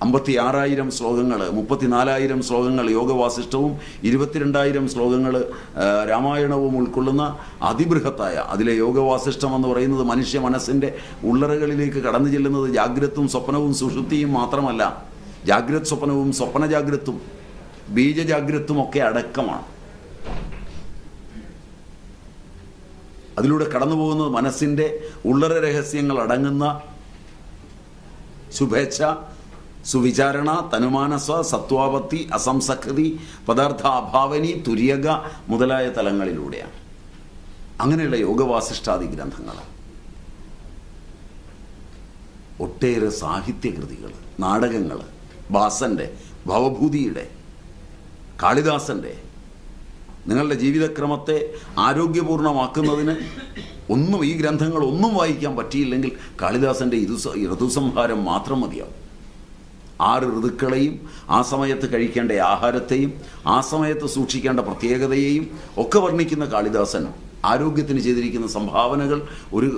56,000 ശ്ലോകങ്ങൾ, 34,000 ശ്ലോകങ്ങൾ യോഗവാസിഷ്ടവും 22,000 ശ്ലോകങ്ങൾ രാമായണവും ഉൾക്കൊള്ളുന്ന അതിബൃഹത്തായ അതിലെ യോഗവാസിഷ്ടം എന്ന് പറയുന്നത് മനുഷ്യ മനസ്സിൻ്റെ ഉള്ളറകളിലേക്ക് കടന്നു ചെല്ലുന്നത് ജാഗ്രതും സ്വപ്നവും സുഷുപ്തിയും മാത്രമല്ല, ജാഗ്രത് സ്വപ്നവും സ്വപ്നജാഗ്രത്തും ബീജജാഗ്രത്തും ഒക്കെ അടക്കമാണ്. അതിലൂടെ കടന്നു പോകുന്നത് മനസ്സിൻ്റെ ഉള്ളറ രഹസ്യങ്ങൾ അടങ്ങുന്ന ശുഭേച്ഛ, സുവിചാരണ, തനുമാനസ, സത്വാപത്തി, അസംസകൃതി, പദാർത്ഥ അഭാവനി, തുര്യക മുതലായ തലങ്ങളിലൂടെയാണ്. അങ്ങനെയുള്ള യോഗവാസിഷ്ടാദി ഗ്രന്ഥങ്ങൾ, ഒട്ടേറെ സാഹിത്യകൃതികൾ, നാടകങ്ങൾ, ഭാസൻ്റെ, ഭവഭൂതിയുടെ, കാളിദാസൻ്റെ, നിങ്ങളുടെ ജീവിതക്രമത്തെ ആരോഗ്യപൂർണമാക്കുന്നതിന് ഒന്നും ഈ ഗ്രന്ഥങ്ങൾ ഒന്നും വായിക്കാൻ പറ്റിയില്ലെങ്കിൽ കാളിദാസൻ്റെ ഋതുസംഹാരം മാത്രം മതിയാവും. 6 ഋതുക്കളെയും ആ സമയത്ത് കഴിക്കേണ്ട ആഹാരത്തെയും ആ സമയത്ത് സൂക്ഷിക്കേണ്ട പ്രത്യേകതയെയും ഒക്കെ വർണ്ണിക്കുന്ന കാളിദാസൻ ആരോഗ്യത്തിന് ചെയ്തിരിക്കുന്ന സംഭാവനകൾ ഒരു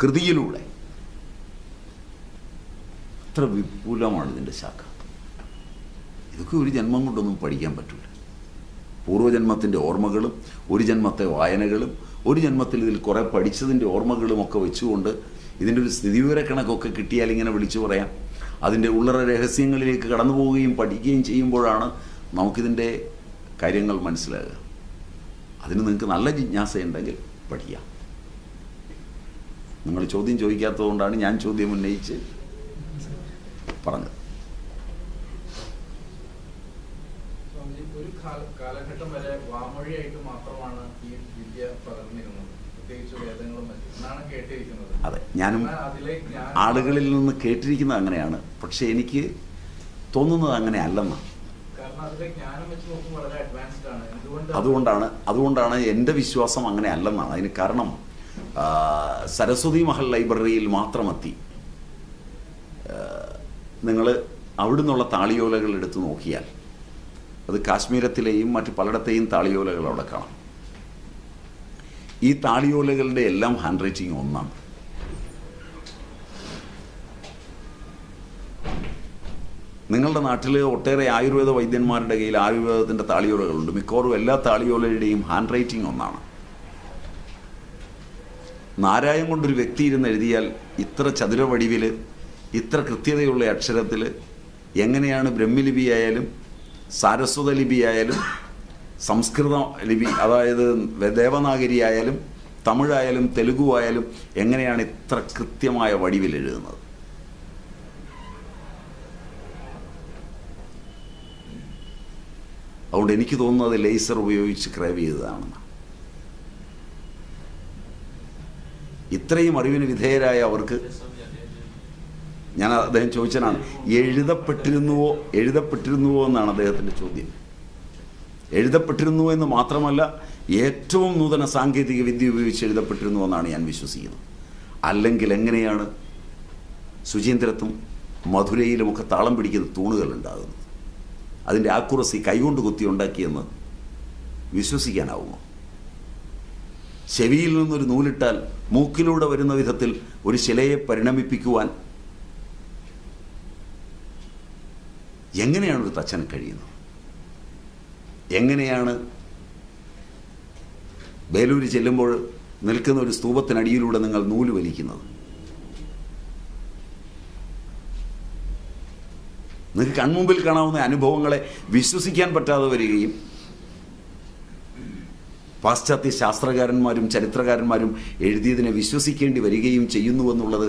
കൃതിയിലൂടെ അത്ര വിപുലമാണ് ഇതിൻ്റെ ശാഖ. ഇതൊക്കെ ഒരു ജന്മം കൊണ്ടൊന്നും പഠിക്കാൻ പറ്റില്ല. പൂർവ്വജന്മത്തിൻ്റെ ഓർമ്മകളും ഒരു ജന്മത്തെ വായനകളും ഒരു ജന്മത്തിൽ ഇതിൽ കുറേ പഠിച്ചതിൻ്റെ ഓർമ്മകളും ഒക്കെ വെച്ചുകൊണ്ട് ഇതിൻ്റെ ഒരു സ്ഥിതിവിവരക്കണക്കൊക്കെ കിട്ടിയാൽ ഇങ്ങനെ വിളിച്ചു പറയാം. അതിൻ്റെ ഉള്ളറ രഹസ്യങ്ങളിലേക്ക് കടന്നു പോവുകയും പഠിക്കുകയും ചെയ്യുമ്പോഴാണ് നമുക്കിതിൻ്റെ കാര്യങ്ങൾ മനസ്സിലാകുക. അതിന് നിങ്ങൾക്ക് നല്ല ജിജ്ഞാസയുണ്ടെങ്കിൽ പഠിക്കാം. നിങ്ങൾ ചോദ്യം ചോദിക്കാത്തതുകൊണ്ടാണ് ഞാൻ ചോദ്യം ഉന്നയിച്ച് പറഞ്ഞത്. ഒരു കാലഘട്ടം വരെ വാമൊഴിയായിട്ട് മാത്രമാണ് ഈ വിദ്യ പകർന്നിരുന്നത്, പ്രത്യേകിച്ച് വേദങ്ങളും എന്നാണ് കേട്ടിരിക്കുന്നത്. അതെ, ഞാനും ആളുകളിൽ നിന്ന് കേട്ടിരിക്കുന്നത് അങ്ങനെയാണ്. പക്ഷെ എനിക്ക് തോന്നുന്നത് അങ്ങനെ അല്ലെന്നാണ്. കാരണം അതിലെ ജ്ഞാനം വെച്ച് നോക്കുമ്പോൾ വളരെ അഡ്വാൻസ്ഡ് ആണ്. അതുകൊണ്ടാണ് എൻ്റെ വിശ്വാസം അങ്ങനെ അല്ലെന്നാണ്. അതിന് കാരണം സരസ്വതി മഹൽ ലൈബ്രറിയിൽ മാത്രമെത്തി നിങ്ങൾ അവിടെ നിന്നുള്ള താളിയോലകൾ എടുത്ത് നോക്കിയാൽ അത് കാശ്മീരത്തിലെയും മറ്റ് പലയിടത്തെയും താളിയോലകൾ അവിടെ കാണാം. ഈ താളിയോലകളുടെ എല്ലാം ഹാൻഡ് റൈറ്റിംഗ് ഒന്നാണ്. നിങ്ങളുടെ നാട്ടിൽ ഒട്ടേറെ ആയുർവേദ വൈദ്യന്മാരുടെ കയ്യിൽ ആയുർവേദത്തിൻ്റെ താളിയോലകളുണ്ട്. മിക്കവാറും എല്ലാ താളിയോലയുടെയും ഹാൻഡ് റൈറ്റിംഗ് ഒന്നാണ്. നാരായം കൊണ്ടൊരു വ്യക്തി ഇരുന്ന് എഴുതിയാൽ ഇത്ര ചതുരവടിവിൽ ഇത്ര കൃത്യതയുള്ള അക്ഷരത്തിൽ എങ്ങനെയാണ് ബ്രഹ്മലിപിയായാലും സാരസ്വത ലിപിയായാലും സംസ്കൃത ലിപി, അതായത് ദേവനാഗരി ആയാലും തമിഴായാലും തെലുഗു ആയാലും എങ്ങനെയാണ് ഇത്ര കൃത്യമായ വടിവിൽ എഴുതുന്നത്? അതുകൊണ്ട് എനിക്ക് തോന്നുന്നത് ലേസർ ഉപയോഗിച്ച് ക്രേവ് ചെയ്തതാണെന്ന്. ഇത്രയും അറിവിന് വിധേയരായ അവർക്ക്, ഞാൻ അദ്ദേഹം ചോദിച്ചതാണ്, എഴുതപ്പെട്ടിരുന്നുവോ എന്നാണ് അദ്ദേഹത്തിൻ്റെ ചോദ്യം. എഴുതപ്പെട്ടിരുന്നു എന്ന് മാത്രമല്ല, ഏറ്റവും നൂതന സാങ്കേതിക വിദ്യ ഉപയോഗിച്ച് എഴുതപ്പെട്ടിരുന്നു എന്നാണ് ഞാൻ വിശ്വസിക്കുന്നത്. അല്ലെങ്കിൽ എങ്ങനെയാണ് ശുചീന്ദ്രത്തും മധുരയിലുമൊക്കെ താളം പിടിക്കുന്ന തൂണുകൾ ഉണ്ടാകുന്നത്? അതിൻ്റെ ആക്കുറസി കൈകൊണ്ട് കുത്തി ഉണ്ടാക്കിയെന്ന് വിശ്വസിക്കാനാവുമോ? ചെവിയിൽ നിന്നൊരു നൂലിട്ടാൽ മൂക്കിലൂടെ വരുന്ന വിധത്തിൽ ഒരു ശിലയെ പരിണമിപ്പിക്കുവാൻ എങ്ങനെയാണ് ഒരു തച്ചൻ കഴിയുന്നത്? എങ്ങനെയാണ് ബേലൂര് ചെല്ലുമ്പോൾ നിൽക്കുന്ന ഒരു സ്തൂപത്തിനടിയിലൂടെ നിങ്ങൾ നൂല് വലിക്കുന്നത്? നിങ്ങൾക്ക് കൺമുമ്പിൽ കാണാവുന്ന അനുഭവങ്ങളെ വിശ്വസിക്കാൻ പറ്റാതെ വരികയും പാശ്ചാത്യ ശാസ്ത്രകാരന്മാരും ചരിത്രകാരന്മാരും എഴുതിയതിനെ വിശ്വസിക്കേണ്ടി വരികയും ചെയ്യുന്നുവെന്നുള്ളത്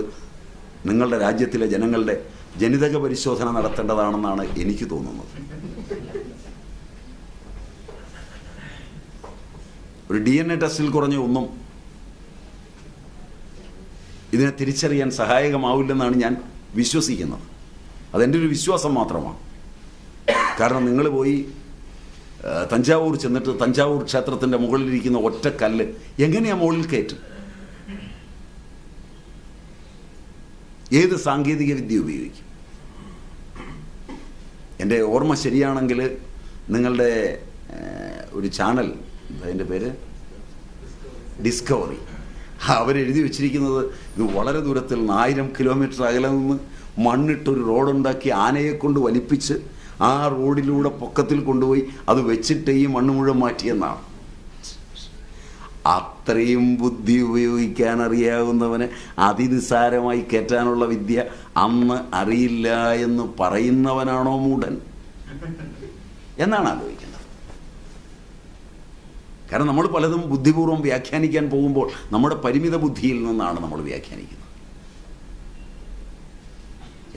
നിങ്ങളുടെ രാജ്യത്തിലെ ജനങ്ങളുടെ ജനിതക പരിശോധന നടത്തേണ്ടതാണെന്നാണ് എനിക്ക് തോന്നുന്നത്. ഒരു DNA ടെസ്റ്റിൽ കുറഞ്ഞ ഒന്നും ഇതിനെ തിരിച്ചറിയാൻ സഹായകമാവില്ലെന്നാണ് ഞാൻ വിശ്വസിക്കുന്നത്. അതെൻ്റെ ഒരു വിശ്വാസം മാത്രമാണ്. കാരണം നിങ്ങൾ പോയി തഞ്ചാവൂർ ചെന്നിട്ട് തഞ്ചാവൂർ ക്ഷേത്രത്തിൻ്റെ മുകളിലിരിക്കുന്ന ഒറ്റ കല്ല് എങ്ങനെയാണ് മുകളിൽ കയറ്റും? ഏത് സാങ്കേതിക വിദ്യ ഉപയോഗിക്കും? എൻ്റെ ഓർമ്മ ശരിയാണെങ്കിൽ നിങ്ങളുടെ ഒരു ചാനൽ, അതിൻ്റെ പേര് ഡിസ്കവറി, അവരെഴുതി വെച്ചിരിക്കുന്നത് ഇത് വളരെ ദൂരത്തിൽ 1000 കിലോമീറ്റർ അകലെ നിന്ന് മണ്ണിട്ടൊരു റോഡുണ്ടാക്കി ആനയെ കൊണ്ട് വലിപ്പിച്ച് ആ റോഡിലൂടെ പൊക്കത്തിൽ കൊണ്ടുപോയി അത് വെച്ചിട്ട് ഈ മണ്ണ് മുഴുവൻ മാറ്റിയെന്നാണ്. അത്രയും ബുദ്ധി ഉപയോഗിക്കാൻ അറിയാവുന്നവന് അതിനിസാരമായി കയറ്റാനുള്ള വിദ്യ അന്ന് അറിയില്ല എന്ന് പറയുന്നവനാണോ മൂഢൻ എന്നാണ് ആലോചിക്കുന്നത്. കാരണം നമ്മൾ പലതും ബുദ്ധിപൂർവ്വം വ്യാഖ്യാനിക്കാൻ പോകുമ്പോൾ നമ്മുടെ പരിമിത ബുദ്ധിയിൽ നിന്നാണ് നമ്മൾ വ്യാഖ്യാനിക്കുന്നത്.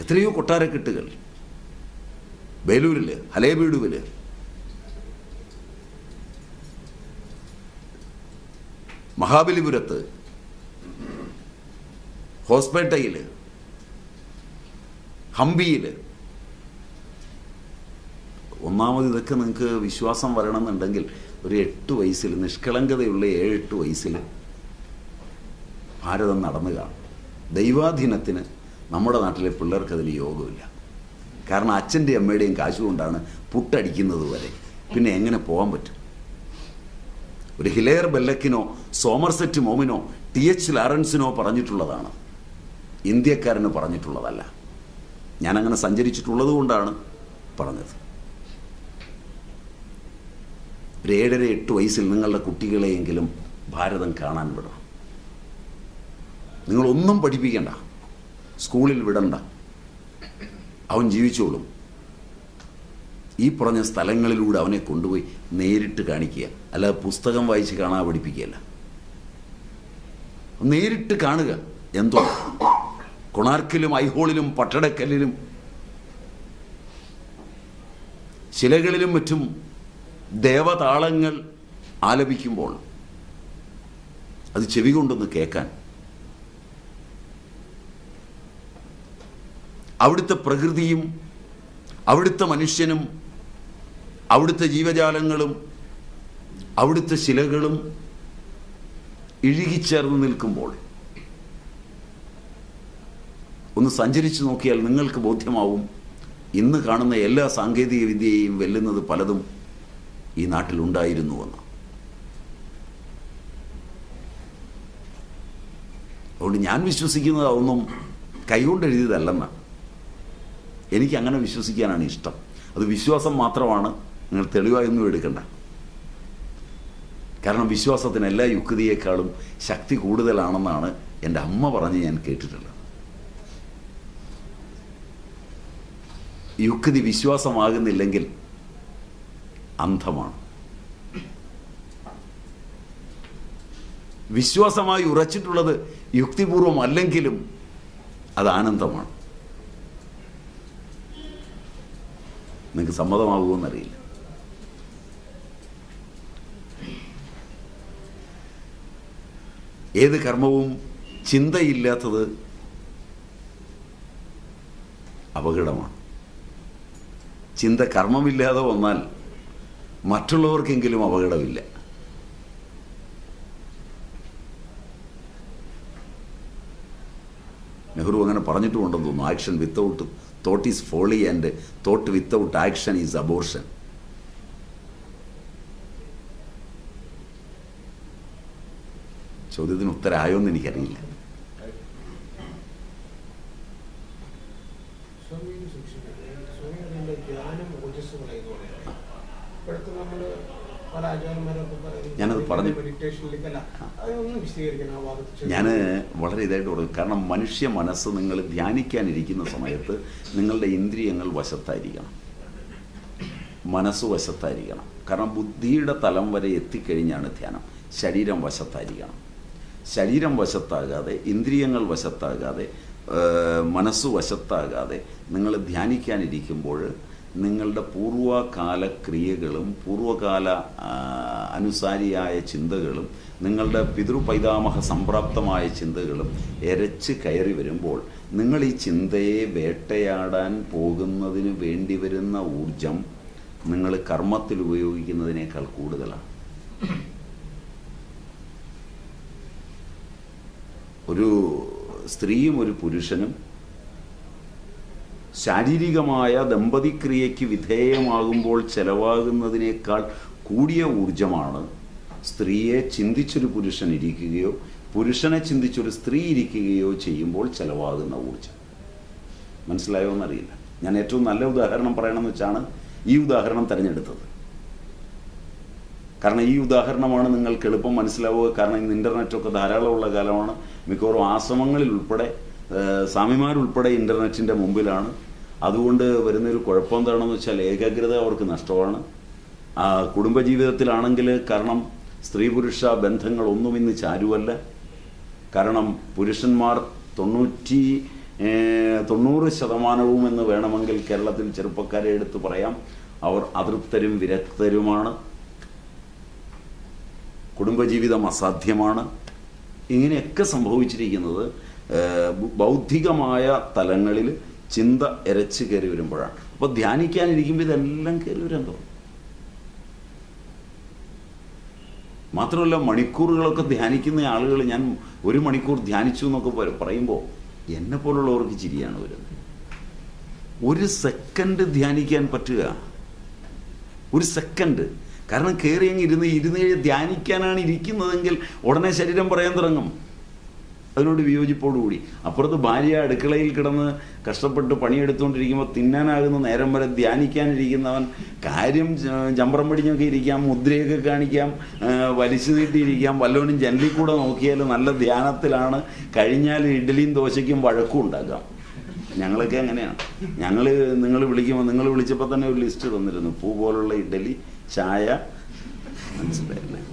എത്രയോ കൊട്ടാരക്കെട്ടുകൾ ബേലൂരിൽ, ഹലേബീഡുവിൽ, മഹാബലിപുരത്ത്, ഹോസ്പേട്ടയിൽ, ഹംപിയിൽ. ഒന്നാമത് ഇതൊക്കെ നിങ്ങൾക്ക് വിശ്വാസം വരണമെന്നുണ്ടെങ്കിൽ ഒരു 8 വയസ്സിൽ, നിഷ്കളങ്കതയുള്ള 7-8 വയസ്സിൽ ഭാരതം നടന്നു കാണും. ദൈവാധീനത്തിന് നമ്മുടെ നാട്ടിലെ പിള്ളേർക്കതിൽ യോഗമില്ല. കാരണം അച്ഛൻ്റെയും അമ്മയുടെയും കാശുകൊണ്ടാണ് പുട്ടടിക്കുന്നത് വരെ. പിന്നെ എങ്ങനെ പോകാൻ പറ്റും? ഒരു ഹിലെയർ ബെല്ലക്കിനോ സോമർസെറ്റ് മോമിനോ TH ലാറൻസിനോ പറഞ്ഞിട്ടുള്ളതാണ്, ഇന്ത്യക്കാരന് പറഞ്ഞിട്ടുള്ളതല്ല. ഞാനങ്ങനെ സഞ്ചരിച്ചിട്ടുള്ളത് കൊണ്ടാണ് പറഞ്ഞത്. ഒരു 7-8 വയസ്സിൽ നിങ്ങളുടെ കുട്ടികളെയെങ്കിലും ഭാരതം കാണാൻ വിടണം. നിങ്ങളൊന്നും പഠിപ്പിക്കണ്ട, സ്കൂളിൽ വിടണ്ട, അവൻ ജീവിച്ചോളും. ഈ പറഞ്ഞ സ്ഥലങ്ങളിലൂടെ അവനെ കൊണ്ടുപോയി നേരിട്ട് കാണിക്കുക, അല്ലാതെ പുസ്തകം വായിച്ച് കാണാൻ പഠിപ്പിക്കുകയല്ല. നേരിട്ട് കാണുക. എന്തോ കൊണാർക്കിലും ഐഹോളിലും പട്ടടക്കല്ലിലും ശിലകളിലും മറ്റും ദേവതാളങ്ങൾ ആലപിക്കുമ്പോൾ അത് ചെവി കൊണ്ടൊന്ന് കേൾക്കാൻ, അവിടുത്തെ പ്രകൃതിയും അവിടുത്തെ മനുഷ്യനും അവിടുത്തെ ജീവജാലങ്ങളും അവിടുത്തെ ശിലകളും ഇഴുകിച്ചേർന്ന് നിൽക്കുമ്പോൾ ഒന്ന് സഞ്ചരിച്ചു നോക്കിയാൽ നിങ്ങൾക്ക് ബോധ്യമാവും, ഇന്ന് കാണുന്ന എല്ലാ സാങ്കേതിക വിദ്യയെയും വെല്ലുന്നത് പലതും ഈ നാട്ടിലുണ്ടായിരുന്നുവെന്ന്. അതുകൊണ്ട് ഞാൻ വിശ്വസിക്കുന്നത് അതൊന്നും കൈകൊണ്ട് എഴുതിയതല്ലെന്നാണ്. എനിക്കങ്ങനെ വിശ്വസിക്കാനാണ് ഇഷ്ടം. അത് വിശ്വാസം മാത്രമാണ്, നിങ്ങൾ തെളിവായൊന്നും എടുക്കണ്ട. കാരണം വിശ്വാസത്തിന് എല്ലാ യുക്തിയേക്കാളും ശക്തി കൂടുതലാണെന്നാണ് എൻ്റെ അമ്മ പറഞ്ഞ് ഞാൻ കേട്ടിട്ടുള്ളത്. യുക്തി വിശ്വാസമാകുന്നില്ലെങ്കിൽ അന്ധമാണ്. വിശ്വാസമായി ഉറച്ചിട്ടുള്ളത് യുക്തിപൂർവം അല്ലെങ്കിലും അത് ആനന്ദമാണ്. നിങ്ങൾക്ക് സമ്മതമാകുമെന്നറിയില്ല. ഏത് കർമ്മവും ചിന്തയില്ലാത്തത് അപകടമാണ്. ചിന്ത കർമ്മമില്ലാതെ വന്നാൽ മറ്റുള്ളവർക്കെങ്കിലും അപകടമില്ല. നെഹ്റു അങ്ങനെ പറഞ്ഞിട്ടുമുണ്ടെന്ന് തോന്നുന്നു. Action without thought is Foley and thought without action is abortion. ചോദ്യത്തിന് ഉത്തരമായോ എന്ന് എനിക്കറിയില്ല. ഞാനത് പറഞ്ഞു, ഞാൻ വളരെ ഇതായിട്ട് പറഞ്ഞു. കാരണം മനുഷ്യ മനസ്സ് നിങ്ങൾ ധ്യാനിക്കാനിരിക്കുന്ന സമയത്ത് നിങ്ങളുടെ ഇന്ദ്രിയങ്ങൾ വശത്തായിരിക്കണം, മനസ്സ് വശത്തായിരിക്കണം. കാരണം ബുദ്ധിയുടെ തലം വരെ എത്തിക്കഴിഞ്ഞാണ് ധ്യാനം. ശരീരം വശത്തായിരിക്കണം. ശരീരം വശത്താകാതെ, ഇന്ദ്രിയങ്ങൾ വശത്താകാതെ, മനസ്സ് വശത്താകാതെ നിങ്ങൾ ധ്യാനിക്കാനിരിക്കുമ്പോൾ നിങ്ങളുടെ പൂർവ്വകാല ക്രിയകളും പൂർവ്വകാല അനുസാരിയായ ചിന്തകളും നിങ്ങളുടെ പിതൃപൈതാമഹ സംപ്രാപ്തമായ ചിന്തകളും എരച്ച് കയറി വരുമ്പോൾ നിങ്ങൾ ഈ ചിന്തയെ വേട്ടയാടാൻ പോകുന്നതിന് വേണ്ടി വരുന്ന ഊർജം നിങ്ങൾ കർമ്മത്തിൽ ഉപയോഗിക്കുന്നതിനേക്കാൾ കൂടുതലാണ്. ഒരു സ്ത്രീയും ഒരു പുരുഷനും ശാരീരികമായ ദമ്പതിക്രിയയ്ക്ക് വിധേയമാകുമ്പോൾ ചെലവാകുന്നതിനേക്കാൾ കൂടിയ ഊർജമാണ് സ്ത്രീയെ ചിന്തിച്ചൊരു പുരുഷൻ ഇരിക്കുകയോ പുരുഷനെ ചിന്തിച്ചൊരു സ്ത്രീ ഇരിക്കുകയോ ചെയ്യുമ്പോൾ ചെലവാകുന്ന ഊർജം. മനസ്സിലായോ എന്നറിയില്ല. ഞാൻ ഏറ്റവും നല്ല ഉദാഹരണം പറയണമെന്ന് വെച്ചാണ് ഈ ഉദാഹരണം തിരഞ്ഞെടുത്തത്. കാരണം ഈ ഉദാഹരണമാണ് നിങ്ങൾക്ക് എളുപ്പം മനസ്സിലാവുക. കാരണം ഇന്ന് ഇൻ്റർനെറ്റൊക്കെ ധാരാളമുള്ള കാലമാണ്. മിക്കവാറും ആശ്രമങ്ങളിൽ ഉൾപ്പെടെ സ്വാമിമാരുൾപ്പെടെ ഇൻ്റർനെറ്റിൻ്റെ മുമ്പിലാണ്. അതുകൊണ്ട് വരുന്നൊരു കുഴപ്പം എന്താണെന്ന് വെച്ചാൽ ഏകാഗ്രത അവർക്ക് നഷ്ടമാണ്. കുടുംബജീവിതത്തിലാണെങ്കിൽ കാരണം സ്ത്രീ പുരുഷ ബന്ധങ്ങളൊന്നും ഇന്ന് ചാരുവല്ല. കാരണം പുരുഷന്മാർ 90% എന്ന് വേണമെങ്കിൽ കേരളത്തിൽ ചെറുപ്പക്കാരെ എടുത്ത് പറയാം. അവർ അതൃപ്തരും വിരക്തരുമാണ്. കുടുംബജീവിതം അസാധ്യമാണ്. ഇങ്ങനെയൊക്കെ സംഭവിച്ചിരിക്കുന്നത് ബൗദ്ധികമായ തലങ്ങളിൽ ചിന്ത എരച്ച് കയറി വരുമ്പോഴാണ്. അപ്പോൾ ധ്യാനിക്കാനിരിക്കുമ്പോൾ ഇതെല്ലാം കയറി വരാൻ തോന്നും. മാത്രമല്ല മണിക്കൂറുകളൊക്കെ ധ്യാനിക്കുന്ന ആളുകൾ, ഞാൻ 1 മണിക്കൂർ ധ്യാനിച്ചു എന്നൊക്കെ പറയുമ്പോൾ എന്നെ പോലുള്ളവർക്ക് ചിരിയാണ് വരുന്നത്. 1 സെക്കൻഡ് ധ്യാനിക്കാൻ പറ്റുക, 1 സെക്കൻഡ്. കാരണം കയറി അങ്ങ് ഇരുന്ന് ധ്യാനിക്കാനാണ് ഇരിക്കുന്നതെങ്കിൽ ഉടനെ ശരീരം പറയാൻ തുടങ്ങും. അതിനോട് വിയോജിപ്പോടുകൂടി അപ്പുറത്ത് ഭാര്യ അടുക്കളയിൽ കിടന്ന് കഷ്ടപ്പെട്ട് പണിയെടുത്തുകൊണ്ടിരിക്കുമ്പോൾ തിന്നാനാകുന്ന നേരം വരെ ധ്യാനിക്കാനിരിക്കുന്നവൻ കാര്യം ചമ്പറം പിടിഞ്ഞൊക്കെ ഇരിക്കാം, മുദ്രയൊക്കെ കാണിക്കാം, വലിച്ചു നീട്ടിയിരിക്കാം, വല്ലവനും ജനലിൽ കൂടെ നോക്കിയാൽ നല്ല ധ്യാനത്തിലാണ്. കഴിഞ്ഞാൽ ഇഡ്ഡലിയും ദോശയ്ക്കും വഴക്കും ഉണ്ടാക്കാം. ഞങ്ങളൊക്കെ അങ്ങനെയാണ്. നിങ്ങൾ വിളിക്കുമ്പോൾ, നിങ്ങൾ വിളിച്ചപ്പോൾ തന്നെ ഒരു ലിസ്റ്റ് തന്നിരുന്നു. പൂ പോലുള്ള ഇഡ്ഡലി, ചായ, മനസ്സിലായില്ലേ?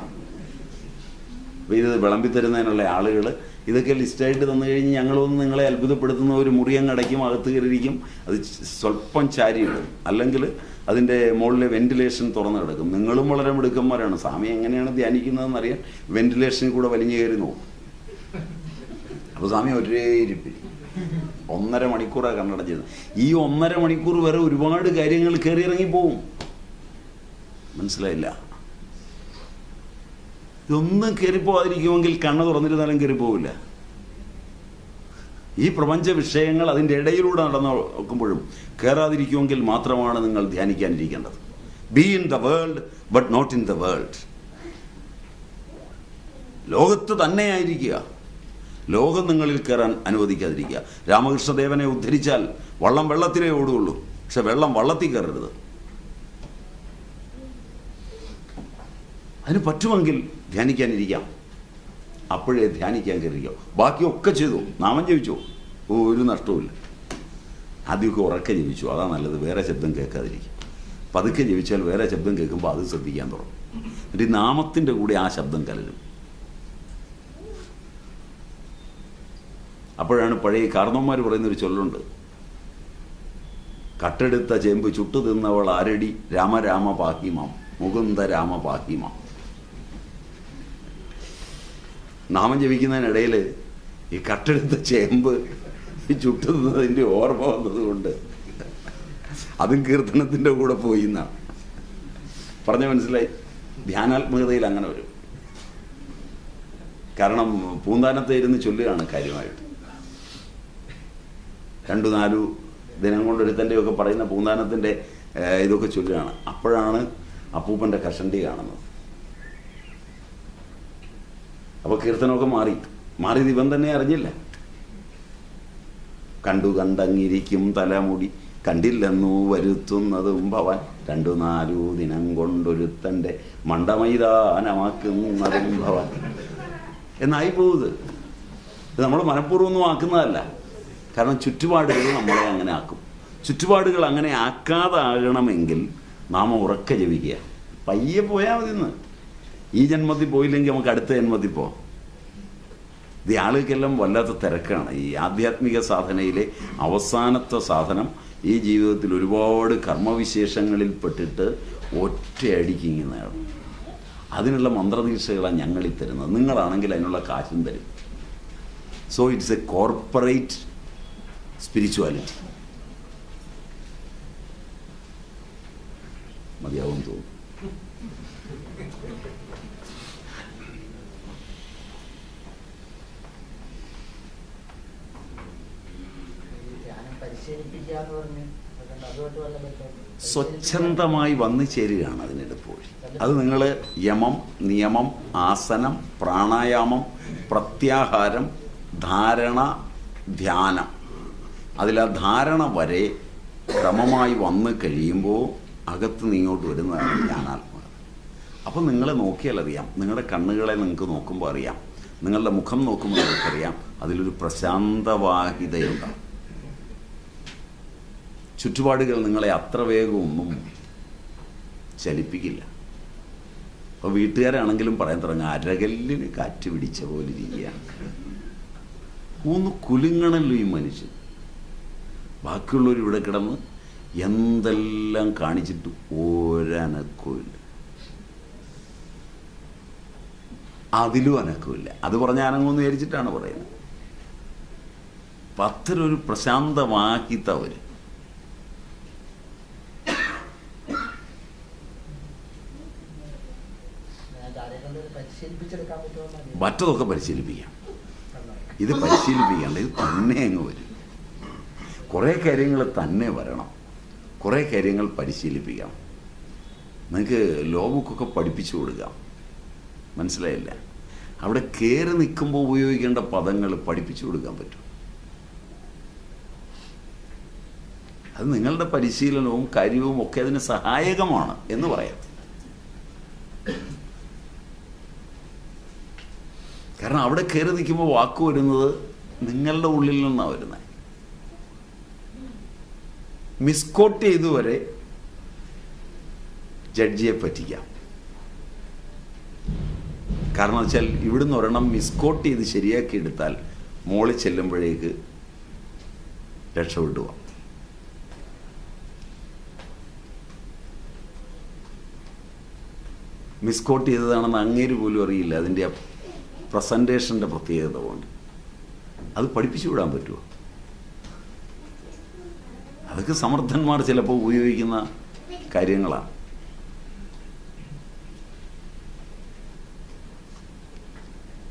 അപ്പോൾ ഇത് വിളമ്പിത്തരുന്നതിനുള്ള ആളുകൾ ഇതൊക്കെ ലിസ്റ്റായിട്ട് തന്നു കഴിഞ്ഞ് ഞങ്ങളൊന്ന് നിങ്ങളെ അത്ഭുതപ്പെടുത്തുന്ന ഒരു മുറിയങ്ങ് അടയ്ക്കും, അകത്ത് കയറിയിരിക്കും. അത് സ്വല്പം ചാരിയിടും, അല്ലെങ്കിൽ അതിൻ്റെ മുകളിലെ വെന്റിലേഷൻ തുറന്നു കിടക്കും. നിങ്ങളും വളരെ മിടുക്കന്മാരാണ്. സ്വാമി എങ്ങനെയാണ് ധ്യാനിക്കുന്നതെന്നറിയാൻ വെന്റിലേഷനിൽ കൂടെ വലിഞ്ഞു കയറി നോക്കും. അപ്പോൾ സ്വാമി ഒരേ ഇരിപ്പിൽ 1.5 മണിക്കൂറാണ് കണ്ണടച്ചത്. ഈ 1.5 മണിക്കൂർ വരെ ഒരുപാട് കാര്യങ്ങൾ കയറി ഇറങ്ങിപ്പോവും. മനസ്സിലായില്ല? ഇതൊന്നും കയറിപ്പോവാതിരിക്കുമെങ്കിൽ കണ്ണ് തുറന്നിരുന്നാലും കയറിപ്പോവില്ല. ഈ പ്രപഞ്ച വിഷയങ്ങൾ അതിൻ്റെ ഇടയിലൂടെ നടന്നു നോക്കുമ്പോഴും കയറാതിരിക്കുമെങ്കിൽ മാത്രമാണ് നിങ്ങൾ ധ്യാനിക്കാനിരിക്കേണ്ടത്. Be in the world but not in the world. ലോകത്ത് തന്നെയായിരിക്കുക, ലോകം നിങ്ങളിൽ കയറാൻ അനുവദിക്കാതിരിക്കുക. രാമകൃഷ്ണദേവനെ ഉദ്ധരിച്ചാൽ വള്ളം വെള്ളത്തിലേ ഓടുകയുള്ളൂ, പക്ഷെ വെള്ളം വള്ളത്തിൽ കയറരുത്. അതിന് പറ്റുമെങ്കിൽ ധ്യാനിക്കാനിരിക്കാം, അപ്പോഴേ ധ്യാനിക്കാൻ കയറിയിരിക്കാം. ബാക്കിയൊക്കെ ചെയ്തു, നാമം ജപിച്ചു, ഒരു നഷ്ടവുമില്ല. ആദ്യമൊക്കെ ഉറക്കെ ജപിച്ചു, അതാ നല്ലത്. വേറെ ശബ്ദം കേൾക്കാതിരിക്കും. പതുക്കെ ജപിച്ചാൽ വേറെ ശബ്ദം കേൾക്കുമ്പോൾ അത് ശ്രദ്ധിക്കാൻ തുടങ്ങും. എന്നിട്ട് ഈ നാമത്തിൻ്റെ കൂടെ ആ ശബ്ദം കലരും. അപ്പോഴാണ് പഴയ കാരണവന്മാർ പറയുന്നൊരു ചൊല്ലുണ്ട്, കട്ടെടുത്ത ചേമ്പ് ചുട്ടു തിന്നവൾ ആരടി, രാമ രാമ പാഹിമാം മുകുന്ദ രാമ പാഹിമാം. നാമം ജപിക്കുന്നതിനിടയിൽ ഈ കട്ടെടുത്ത ചേമ്പ് ചുട്ടുന്നതിൻ്റെ ഓർമ്മ വന്നതുകൊണ്ട് അതും കീർത്തനത്തിൻ്റെ കൂടെ പോയി എന്നാണ് പറഞ്ഞ. മനസ്സിലായി? ധ്യാനാത്മകതയിൽ അങ്ങനെ വരും. കാരണം പൂന്താനത്തെ ഇരുന്ന് ചൊല്ലുകയാണ് കാര്യമായിട്ട്. 2-4 ദിനം കൊണ്ടൊരുത്തൻ്റെയൊക്കെ പറയുന്ന പൂന്താനത്തിൻ്റെ ഇതൊക്കെ ചൊല്ലുകയാണ്. അപ്പോഴാണ് അപ്പൂപ്പൻ്റെ കഷണ്ടി കാണുന്നത്. അപ്പോൾ കീർത്തനമൊക്കെ മാറിയത് ഇവൻ തന്നെ അറിഞ്ഞില്ല. കണ്ടങ്ങിരിക്കും തലമുടി കണ്ടില്ലെന്നു വരുത്തുന്നതും ഭവൻ, 2-4 ദിനം കൊണ്ടൊരുത്തൻ്റെ മണ്ടമൈതാനമാക്കുന്നതും ഭവൻ എന്നായി പോകുന്നത്. ഇത് നമ്മൾ മനഃപൂർവ്വമൊന്നും ആക്കുന്നതല്ല. കാരണം ചുറ്റുപാടുകൾ നമ്മളെ അങ്ങനെ ആക്കും. ചുറ്റുപാടുകൾ അങ്ങനെ ആക്കാതാകണമെങ്കിൽ നാം ഉറക്കെ ജപിക്കുക. പയ്യെ പോയാൽ മതി. ഇന്ന് ഈ ജന്മത്തിൽ പോയില്ലെങ്കിൽ നമുക്ക് അടുത്ത ജന്മത്തിൽ പോകാം. ഇത് ആളുകൾക്കെല്ലാം വല്ലാത്ത തിരക്കാണ്. ഈ ആധ്യാത്മിക സാധനയിലെ അവസാനത്തെ സാധനം ഈ ജീവിതത്തിൽ ഒരുപാട് കർമ്മവിശേഷങ്ങളിൽ പെട്ടിട്ട് ഒറ്റയടിക്ക് ഇങ്ങനെ നേടും. അതിനുള്ള മന്ത്രദീക്ഷകളാണ് ഞങ്ങളീ തരുന്നത്. നിങ്ങളാണെങ്കിൽ അതിനുള്ള കാശും തരും. So it's A corporate spirituality. മതിയാവും തോന്നുന്നു. സ്വച്ഛന്തമായി വന്നു ചേരുകയാണ് അതിനെടുപ്പോഴി. അത് നിങ്ങൾ യമം, നിയമം, ആസനം, പ്രാണായാമം, പ്രത്യാഹാരം, ധാരണ, ധ്യാനം, അതിൽ ആ ധാരണ വരെ ക്രമമായി വന്ന് കഴിയുമ്പോൾ അകത്ത് നീങ്ങോട്ട് വരുന്നതാണ് ധ്യാനാത്മകത. അപ്പം നിങ്ങളെ നോക്കിയാൽ അറിയാം, നിങ്ങളുടെ കണ്ണുകളെ നിങ്ങൾക്ക് നോക്കുമ്പോൾ അറിയാം, നിങ്ങളുടെ മുഖം നോക്കുമ്പോൾ നിങ്ങൾക്കറിയാം, അതിലൊരു പ്രശാന്തവാഹിതയുണ്ടാകും. ചുറ്റുപാടുകൾ നിങ്ങളെ അത്ര വേഗമൊന്നും ചലിപ്പിക്കില്ല. അപ്പോൾ വീട്ടുകാരാണെങ്കിലും പറയാൻ തുടങ്ങുക, അരകല്ലിന് കാറ്റ് പിടിച്ച പോലെ ഇരിക്കുകയാണ്. ഒന്ന് കുലുങ്ങണല്ലോ ഈ മനുഷ്യൻ. ബാക്കിയുള്ളവർ ഇവിടെ കിടന്ന് എന്തെല്ലാം കാണിച്ചിട്ട് ഒരനക്കമില്ല, അതിലും അനക്കമില്ല. അത് പറഞ്ഞ അനങ്ങുമെന്ന് വിചാരിച്ചിട്ടാണ് പറയുന്നത്. പത്തരൊരു പ്രശാന്തമാക്കിത്തവർ. മറ്റതൊക്കെ പരിശീലിപ്പിക്കാം. ഇത് പരിശീലിപ്പിക്കേണ്ട, ഇത് തന്നെ അങ്ങ് വരും. കുറേ കാര്യങ്ങൾ തന്നെ വരണം, കുറേ കാര്യങ്ങൾ പരിശീലിപ്പിക്കാം. നിങ്ങൾക്ക് ലോ ബുക്കൊക്കെ പഠിപ്പിച്ചു കൊടുക്കാം, മനസ്സിലായില്ല? അവിടെ കയറി നിൽക്കുമ്പോൾ ഉപയോഗിക്കേണ്ട പദങ്ങൾ പഠിപ്പിച്ചു കൊടുക്കാൻ പറ്റും. അത് നിങ്ങളുടെ പരിശീലനവും കാര്യവും ഒക്കെ അതിന് സഹായകമാണ് എന്ന് പറയാം. കാരണം അവിടെ കയറി നിൽക്കുമ്പോൾ വാക്ക് വരുന്നത് നിങ്ങളുടെ ഉള്ളിൽ നിന്നാണ് വരുന്നത്. മിസ്കോട്ട് ചെയ്തു വരെ ജഡ്ജിയെ പറ്റിക്കാം. കാരണം വെച്ചാൽ ഇവിടുന്ന് ഒരെണ്ണം മിസ്കോട്ട് ചെയ്ത് ശരിയാക്കി എടുത്താൽ മോളിൽ ചെല്ലുമ്പോഴേക്ക് രക്ഷപ്പെട്ടു പോവാം. മിസ്കോട്ട് ചെയ്തതാണെന്ന് അങ്ങേര് പോലും അറിയില്ല. അതിൻ്റെ പ്രസൻറ്റേഷൻ്റെ പ്രത്യേകത കൊണ്ട് അത് പഠിപ്പിച്ചു വിടാൻ പറ്റുമോ? അതൊക്കെ സമർത്ഥന്മാർ ചിലപ്പോൾ ഉപയോഗിക്കുന്ന കാര്യങ്ങളാണ്.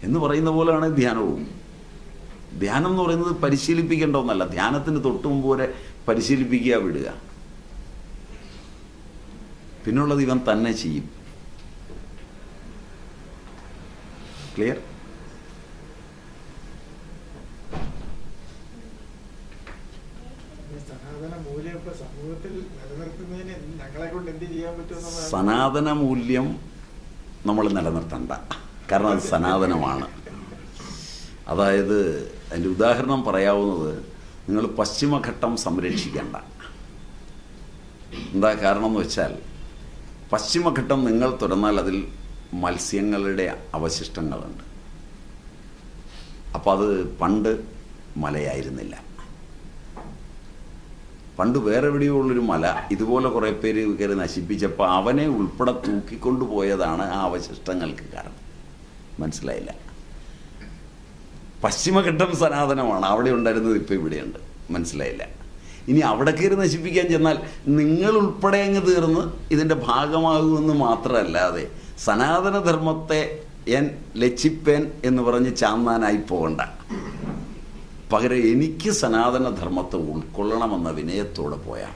എന്ന് പറയുന്ന പോലെയാണ് ധ്യാനവും. ധ്യാനം എന്ന് പറയുന്നത് പരിശീലിപ്പിക്കേണ്ട ഒന്നല്ല. ധ്യാനത്തിന് തൊട്ട് മുമ്പ് വരെ പരിശീലിപ്പിക്കുക, വിടുക. പിന്നുള്ളത് ഇവൻ തന്നെ ചെയ്യും. ക്ലിയർ? സനാതന മൂല്യം നമ്മൾ നിലനിർത്തണ്ട, കാരണം അത് സനാതനമാണ്. അതായത് അതിൻ്റെ ഉദാഹരണം പറയാവുന്നത്, നിങ്ങൾ പശ്ചിമഘട്ടം സംരക്ഷിക്കേണ്ട. എന്താ കാരണം എന്ന് വെച്ചാൽ, പശ്ചിമഘട്ടം നിങ്ങൾ തുറന്നാൽ അതിൽ മത്സ്യങ്ങളുടെ അവശിഷ്ടങ്ങളുണ്ട്. അപ്പോൾ അത് പണ്ട് മലയായിരുന്നില്ല. പണ്ട് വേറെ എവിടെയോ ഉള്ളൊരു മല ഇതുപോലെ കുറേ പേര് കയറി നശിപ്പിച്ചപ്പോൾ അവനെ ഉൾപ്പെടെ തൂക്കിക്കൊണ്ടുപോയതാണ് ആ അവശിഷ്ടങ്ങൾക്ക് കാരണം. മനസ്സിലായില്ല? പശ്ചിമഘട്ടം സനാതനമാണ്, അവിടെ ഉണ്ടായിരുന്നത് ഇപ്പോൾ ഇവിടെയുണ്ട്. മനസ്സിലായില്ല? ഇനി അവിടെ കയറി നശിപ്പിക്കാൻ ചെന്നാൽ നിങ്ങൾ ഉൾപ്പെടെ അങ്ങ് തീർന്ന് ഇതിൻ്റെ ഭാഗമാകുമെന്ന് മാത്രമല്ലാതെ സനാതനധർമ്മത്തെ ലച്ചിപ്പേൻ എന്ന് പറഞ്ഞ് ചാന്നാനായി പോകണ്ട. പകരം എനിക്ക് സനാതനധർമ്മത്തെ ഉൾക്കൊള്ളണമെന്ന വിനയത്തോടെ പോയാൽ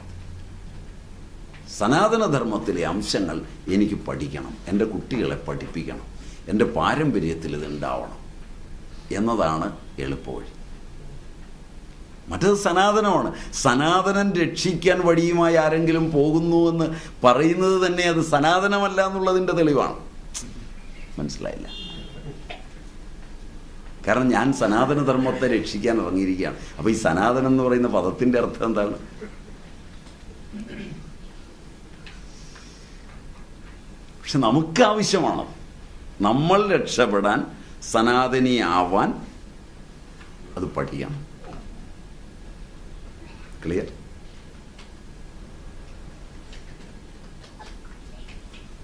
സനാതനധർമ്മത്തിലെ അംശങ്ങൾ എനിക്ക് പഠിക്കണം, എൻ്റെ കുട്ടികളെ പഠിപ്പിക്കണം, എൻ്റെ പാരമ്പര്യത്തിൽ ഇതുണ്ടാവണം എന്നതാണ് എളുപ്പവഴി. മറ്റത് സനാതനമാണ്. സനാതനം രക്ഷിക്കാൻ വഴിയുമായി ആരെങ്കിലും പോകുന്നുവെന്ന് പറയുന്നത് തന്നെ അത് സനാതനമല്ല എന്നുള്ളതിൻ്റെ തെളിവാണ്. മനസ്സിലായില്ല? കാരണം ഞാൻ സനാതനധർമ്മത്തെ രക്ഷിക്കാൻ ഇറങ്ങിയിരിക്കുകയാണ്. അപ്പോൾ ഈ സനാതനം എന്ന് പറയുന്ന പദത്തിൻ്റെ അർത്ഥം എന്താണ്? പക്ഷെ നമുക്ക് ആവശ്യമാണ്, നമ്മൾ രക്ഷപ്പെടാൻ, സനാതനിയാവാൻ അത് പഠിക്കണം. ക്ലിയർ?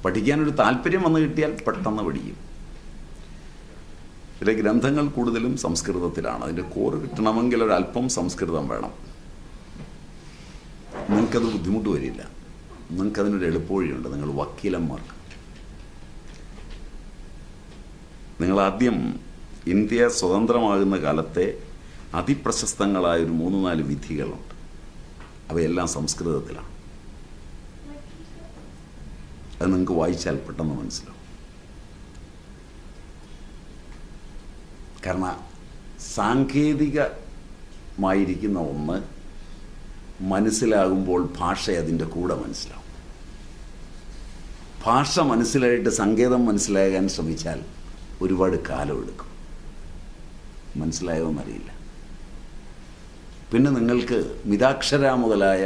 പഠിക്കാനൊരു താല്പര്യം വന്നു കിട്ടിയാൽ പെട്ടെന്ന് പഠിക്കും. ഇതിലെ ഗ്രന്ഥങ്ങൾ കൂടുതലും സംസ്കൃതത്തിലാണ്. അതിൻ്റെ കോറ് കിട്ടണമെങ്കിൽ ഒരല്പം സംസ്കൃതം വേണം. നിങ്ങൾക്കത് ബുദ്ധിമുട്ട് വരില്ല. നിങ്ങൾക്കതിനൊരു എളുപ്പവഴിയുണ്ട്. നിങ്ങൾ വക്കീലന്മാർക്ക് നിങ്ങളാദ്യം ഇന്ത്യ സ്വതന്ത്രമാകുന്ന കാലത്തെ അതിപ്രശസ്തങ്ങളായ ഒരു 3-4 വിധികളുണ്ട്. അവയെല്ലാം സംസ്കൃതത്തിലാണ്. അത് നിങ്ങൾക്ക് വായിച്ചാൽ പെട്ടെന്ന് മനസ്സിലാവും. കാരണം സാങ്കേതികമായിരിക്കുന്ന ഒന്ന് മനസ്സിലാകുമ്പോൾ ഭാഷ അതിൻ്റെ കൂടെ മനസ്സിലാവും. ഭാഷ മനസ്സിലായിട്ട് സങ്കേതം മനസ്സിലാകാൻ ശ്രമിച്ചാൽ ഒരുപാട് കാലമെടുക്കും. മനസ്സിലായോന്നറിയില്ല. പിന്നെ നിങ്ങൾക്ക് മിതാക്ഷര മുതലായ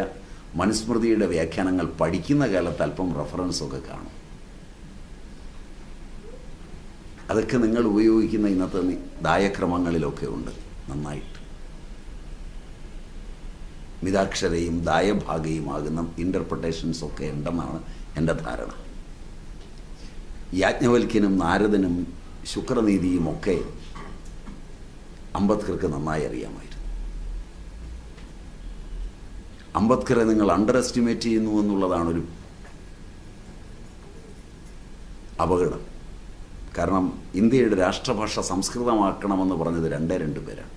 മനുസ്മൃതിയുടെ വ്യാഖ്യാനങ്ങൾ പഠിക്കുന്ന കാലത്ത് അല്പം റെഫറൻസൊക്കെ കാണും. അതൊക്കെ നിങ്ങൾ ഉപയോഗിക്കുന്ന ഇന്നത്തെ ദായക്രമങ്ങളിലൊക്കെ ഉണ്ട് നന്നായിട്ട്. മിതാക്ഷരയും ദായഭാഗയുമാകുന്ന ഇൻ്റർപ്രിട്ടേഷൻസൊക്കെ ഉണ്ടെന്നാണ് എൻ്റെ ധാരണ. യാജ്ഞവൽക്യനും നാരദനും ശുക്രനീതിയുമൊക്കെ അംബേദ്കർക്ക് നന്നായി അറിയാമായിരുന്നു. അംബേദ്കറെ നിങ്ങൾ അണ്ടർ എസ്റ്റിമേറ്റ് ചെയ്യുന്നു എന്നുള്ളതാണൊരു അപകടം. കാരണം ഇന്ത്യയുടെ രാഷ്ട്രഭാഷ സംസ്കൃതമാക്കണമെന്ന് പറഞ്ഞത് 2 പേരാണ്.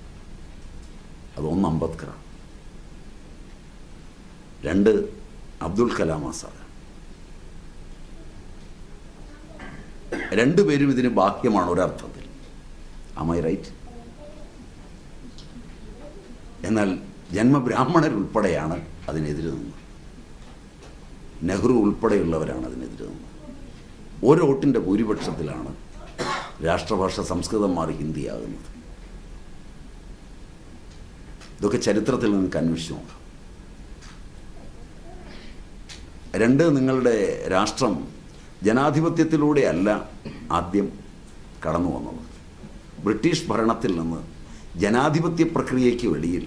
അതൊന്ന് അംബേദ്കറാണ്, 2 അബ്ദുൽ കലാം ആസാദ്. 2 പേരും ഇതിന് ബാഹ്യമാണ് ഒരർത്ഥത്തിൽ. Am I right? എന്നാൽ ജന്മബ്രാഹ്മണരുൾപ്പെടെയാണ് അതിനെതിരെ നിന്നത്. നെഹ്റു ഉൾപ്പെടെയുള്ളവരാണ് അതിനെതിരെ നിന്നത്. ഒരു വോട്ടിൻ്റെ ഭൂരിപക്ഷത്തിലാണ് രാഷ്ട്രഭാഷ സംസ്കൃതം മാറി ഹിന്ദിയാകുന്നത്. ഇതൊക്കെ ചരിത്രത്തിൽ നിങ്ങൾക്ക് അന്വേഷിച്ചു നോക്കാം. 2, നിങ്ങളുടെ രാഷ്ട്രം ജനാധിപത്യത്തിലൂടെയല്ല ആദ്യം കടന്നു വന്നത്. ബ്രിട്ടീഷ് ഭരണത്തിൽ നിന്ന് ജനാധിപത്യ പ്രക്രിയയ്ക്ക് വെളിയിൽ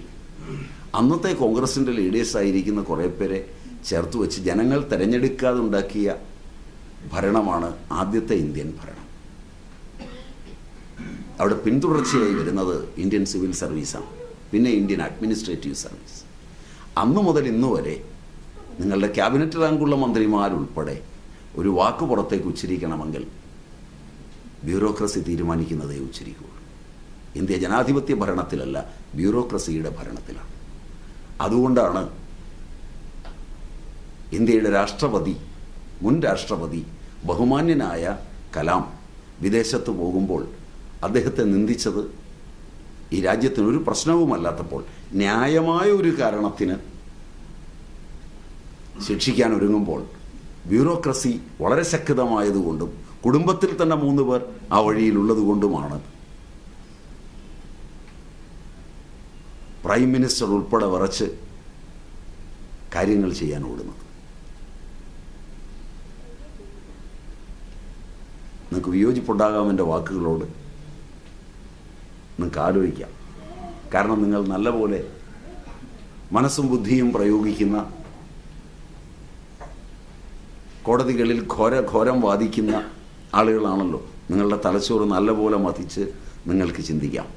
അന്നത്തെ കോൺഗ്രസിൻ്റെ ലീഡേഴ്സായിരിക്കുന്ന കുറേ പേരെ ചേർത്ത് വെച്ച് ജനങ്ങൾ തിരഞ്ഞെടുക്കാതെ ഉണ്ടാക്കിയ ഭരണമാണ് ആദ്യത്തെ ഇന്ത്യൻ ഭരണം. അവിടെ പിന്തുടർച്ചയായി വരുന്നത് ഇന്ത്യൻ സിവിൽ സർവീസാണ്, പിന്നെ ഇന്ത്യൻ അഡ്മിനിസ്ട്രേറ്റീവ് സർവീസ്. അന്നു മുതൽ ഇന്നു വരെ നിങ്ങളുടെ ക്യാബിനറ്റ് റാങ്കുള്ള മന്ത്രിമാരുൾപ്പെടെ ഒരു വാക്ക് പുറത്തേക്ക് ഉച്ചരിക്കണമെങ്കിൽ ബ്യൂറോക്രസി തീരുമാനിക്കുന്നതേ ഉച്ചരിക്കുകയുള്ളൂ. ഇന്ത്യ ജനാധിപത്യ ഭരണത്തിലല്ല, ബ്യൂറോക്രസിയുടെ ഭരണത്തിലാണ്. അതുകൊണ്ടാണ് ഇന്ത്യയുടെ രാഷ്ട്രപതി, മുൻ രാഷ്ട്രപതി ബഹുമാന്യനായ കലാം വിദേശത്ത് പോകുമ്പോൾ അദ്ദേഹത്തെ നിന്ദിച്ചത് ഈ രാജ്യത്തിനൊരു പ്രശ്നവുമല്ലാത്തപ്പോൾ ന്യായമായ ഒരു കാരണത്തിന് ശിക്ഷിക്കാൻ ഒരുങ്ങുമ്പോൾ ബ്യൂറോക്രസി വളരെ ശക്തമായതുകൊണ്ടും കുടുംബത്തിൽ തന്നെ 3 പേർ ആ വഴിയിലുള്ളത് കൊണ്ടുമാണ് പ്രൈം മിനിസ്റ്റർ ഉൾപ്പെടെ വിറച്ച് കാര്യങ്ങൾ ചെയ്യാൻ ഓടുന്നത്. നിങ്ങൾക്ക് വിയോജിപ്പുണ്ടാകാം എൻ്റെ വാക്കുകളോട്. നിങ്ങൾക്ക് ആലോചിക്കാം. കാരണം നിങ്ങൾ നല്ലപോലെ മനസ്സും ബുദ്ധിയും പ്രയോഗിക്കുന്ന, കോടതികളിൽ ഘോരം വാദിക്കുന്ന ആളുകളാണല്ലോ. നിങ്ങളുടെ തലച്ചോറ് നല്ലപോലെ മതിച്ച് നിങ്ങൾക്ക് ചിന്തിക്കാം.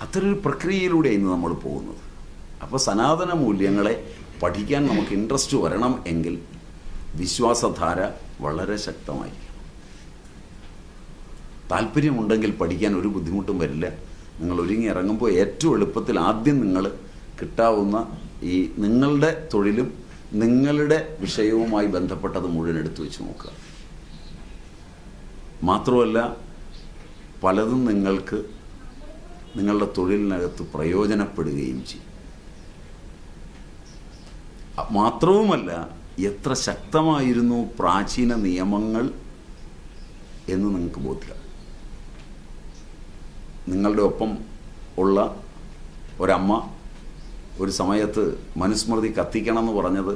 അത്തരൊരു പ്രക്രിയയിലൂടെ ഇന്ന് നമ്മൾ പോകുന്നത്. അപ്പോൾ സനാതന മൂല്യങ്ങളെ പഠിക്കാൻ നമുക്ക് ഇൻട്രസ്റ്റ് വരണം എങ്കിൽ വിശ്വാസധാര വളരെ ശക്തമായിരിക്കും. താല്പര്യമുണ്ടെങ്കിൽ പഠിക്കാൻ ഒരു ബുദ്ധിമുട്ടും വരില്ല. നിങ്ങൾ ഒരുങ്ങി ഇറങ്ങുമ്പോൾ ഏറ്റവും എളുപ്പത്തിൽ ആദ്യം നിങ്ങൾ കിട്ടാവുന്ന ഈ നിങ്ങളുടെ തൊഴിലും നിങ്ങളുടെ വിഷയവുമായി ബന്ധപ്പെട്ടത് മുഴുവൻ എടുത്തു വെച്ച് നോക്കുക. മാത്രമല്ല പലതും നിങ്ങൾക്ക് നിങ്ങളുടെ തൊഴിലിനകത്ത് പ്രയോജനപ്പെടുകയും ചെയ്യും. മാത്രവുമല്ല എത്ര ശക്തമായിരുന്നു പ്രാചീന നിയമങ്ങൾ എന്ന് നിങ്ങൾക്ക് ബോധ്യം. നിങ്ങളുടെ ഒപ്പം ഉള്ള ഒരമ്മ ഒരു സമയത്ത് മനുസ്മൃതി കത്തിക്കണം എന്ന് പറഞ്ഞത്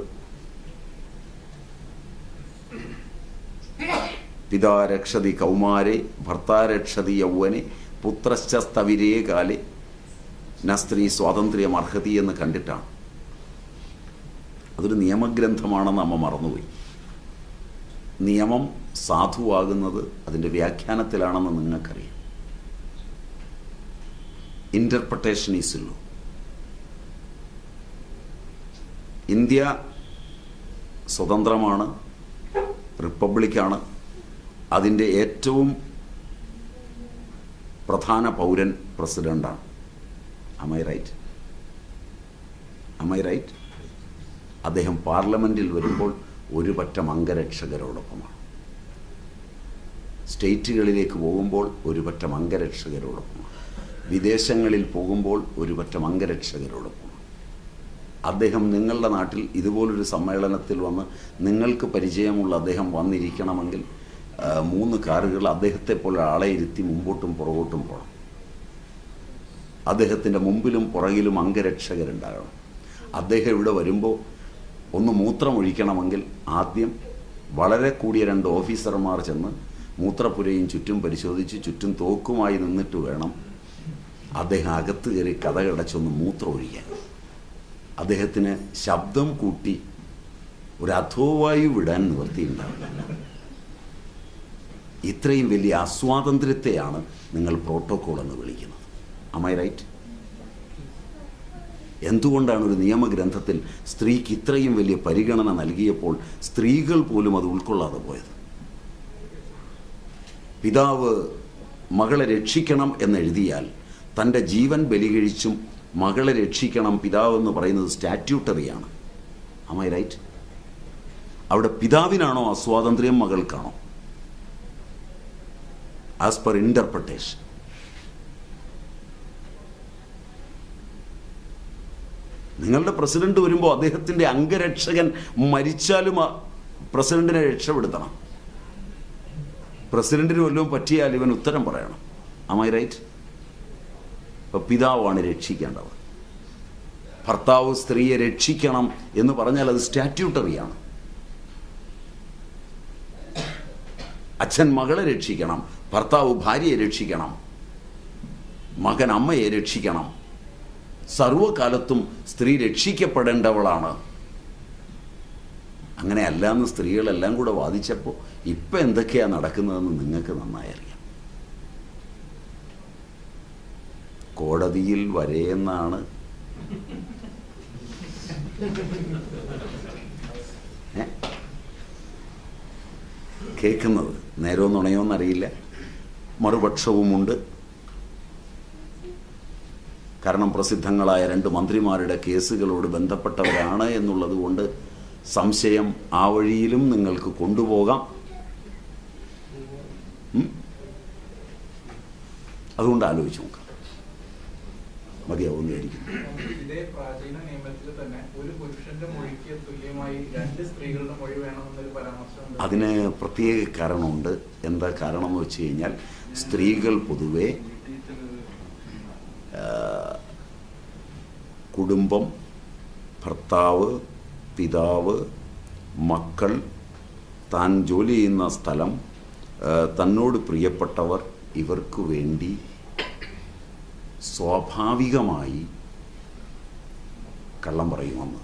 പിതാ രക്ഷതി കൗമാരെ ഭർത്താ രക്ഷതി യൗവനെ പുത്രശ്ച സ്ഥവിരേ കാലെ ന സ്ത്രീ സ്വാതന്ത്ര്യം അർഹതി എന്ന് കണ്ടിട്ടാണ്. അതൊരു നിയമഗ്രന്ഥമാണെന്ന് അമ്മ മറന്നുപോയി. നിയമം സാധുവാകുന്നത് അതിൻ്റെ വ്യാഖ്യാനത്തിലാണെന്ന് നിങ്ങൾക്കറിയാം. Interpretation is law. ഇന്ത്യ സ്വതന്ത്രമാണ്, റിപ്പബ്ലിക്കാണ്. അതിൻ്റെ ഏറ്റവും പ്രധാന പൗരൻ പ്രസിഡൻ്റാണ്. Am I right? Am I right? അദ്ദേഹം പാർലമെൻറ്റിൽ വരുമ്പോൾ ഒരു പറ്റം അംഗരക്ഷകരോടൊപ്പമാണ്. സ്റ്റേറ്റുകളിലേക്ക് പോകുമ്പോൾ ഒരു പറ്റം അംഗരക്ഷകരോടൊപ്പമാണ്. വിദേശങ്ങളിൽ പോകുമ്പോൾ ഒരു പറ്റം അംഗരക്ഷകരോടൊപ്പമാണ്. അദ്ദേഹം നിങ്ങളുടെ നാട്ടിൽ ഇതുപോലൊരു സമ്മേളനത്തിൽ വന്ന് നിങ്ങൾക്ക് പരിചയമുള്ള അദ്ദേഹം വന്നിരിക്കണമെങ്കിൽ 3 കാറുകൾ അദ്ദേഹത്തെ പോലെ ആളെ ഇരുത്തി മുമ്പോട്ടും പുറകോട്ടും പോകണം. അദ്ദേഹത്തിൻ്റെ മുമ്പിലും പുറകിലും അംഗരക്ഷകരുണ്ടാകണം. അദ്ദേഹം ഇവിടെ വരുമ്പോൾ ഒന്ന് മൂത്രമൊഴിക്കണമെങ്കിൽ ആദ്യം വളരെ കൂടിയ 2 ഓഫീസർമാർ ചെന്ന് മൂത്രപ്പുരയും ചുറ്റും പരിശോധിച്ച് ചുറ്റും തോക്കുമായി നിന്നിട്ട് വേണം അദ്ദേഹം അകത്ത് കയറി കതകടച്ചൊന്ന് മൂത്രമൊഴിക്കാൻ. അദ്ദേഹത്തിന് ശബ്ദം കൂട്ടി ഒരു അധോവായു വിടാൻ നിവൃത്തിയുണ്ടാവില്ല. ഇത്രയും വലിയ അസ്വാതന്ത്ര്യത്തെയാണ് നിങ്ങൾ പ്രോട്ടോക്കോൾ എന്ന് വിളിക്കുന്നത്. Am I right? എന്തുകൊണ്ടാണ് ഒരു നിയമഗ്രന്ഥത്തിൽ സ്ത്രീക്ക് ഇത്രയും വലിയ പരിഗണന നൽകിയപ്പോൾ സ്ത്രീകൾ പോലും അത് ഉൾക്കൊള്ളാതെ പോയത്? പിതാവ് മകളെ രക്ഷിക്കണം എന്നെഴുതിയാൽ തൻ്റെ ജീവൻ ബലികഴിച്ചും മകളെ രക്ഷിക്കണം പിതാവെന്ന് പറയുന്നത് സ്റ്റാറ്റ്യൂട്ടറിയാണ്. Am I right? അവിടെ പിതാവിനാണോ അസ്വാതന്ത്ര്യം, മകൾക്കാണോ? As per interpretation. നിങ്ങളുടെ പ്രസിഡന്റ് വരുമ്പോൾ അദ്ദേഹത്തിൻ്റെ അംഗരക്ഷകൻ മരിച്ചാലും പ്രസിഡന്റിനെ രക്ഷപ്പെടുത്തണം. പ്രസിഡന്റിന് വല്ലതും പറ്റിയാൽ ഇവൻ ഉത്തരം പറയണം. Am I right? അപ്പോൾ പിതാവാണ് രക്ഷിക്കേണ്ടത്. ഭർത്താവ് സ്ത്രീയെ രക്ഷിക്കണം എന്ന് പറഞ്ഞാൽ അത് സ്റ്റാറ്റ്യൂട്ടറിയാണ്. അച്ഛൻ മകളെ രക്ഷിക്കണം, ഭർത്താവ് ഭാര്യയെ രക്ഷിക്കണം, മകൻ അമ്മയെ രക്ഷിക്കണം. സർവകാലത്തും സ്ത്രീ രക്ഷിക്കപ്പെടേണ്ടവളാണ്. അങ്ങനെ അല്ലാന്ന് സ്ത്രീകളെല്ലാം കൂടെ വാദിച്ചപ്പോൾ ഇപ്പം എന്തൊക്കെയാണ് നടക്കുന്നതെന്ന് നിങ്ങൾക്ക് നന്നായി അറിയാം. കോടതിയിൽ വരെയെന്നാണ് കേൾക്കുന്നത്. നേരോ നുണയോന്നറിയില്ല. മറുപക്ഷവുമുണ്ട്. കാരണം പ്രസിദ്ധങ്ങളായ 2 മന്ത്രിമാരുടെ കേസുകളോട് ബന്ധപ്പെട്ടവരാണ് എന്നുള്ളത് കൊണ്ട് സംശയം ആ വഴിയിലും നിങ്ങൾക്ക് കൊണ്ടുപോകാം. അതുകൊണ്ട് ആലോചിച്ച് നോക്കാം. മതിയാവുന്നതായിരിക്കും. ഇതേ പ്രാചീന നിയമത്തിൽ തന്നെ ഒരു പുരുഷന്റെ മൊഴിക്ക് തുല്യമായി 2 സ്ത്രീകളുടെ മൊഴി വേണമെന്നൊരു പരാമർശം. അതിന് പ്രത്യേക കാരണമുണ്ട്. എന്താ കാരണം എന്ന് വെച്ച് കഴിഞ്ഞാൽ സ്ത്രീകൾ പൊതുവെ കുടുംബം, ഭർത്താവ്, പിതാവ്, മക്കൾ, താൻ ജോലി ചെയ്യുന്ന സ്ഥലം, തന്നോട് പ്രിയപ്പെട്ടവർ, ഇവർക്ക് വേണ്ടി സ്വാഭാവികമായി കള്ളം പറയുമെന്ന്.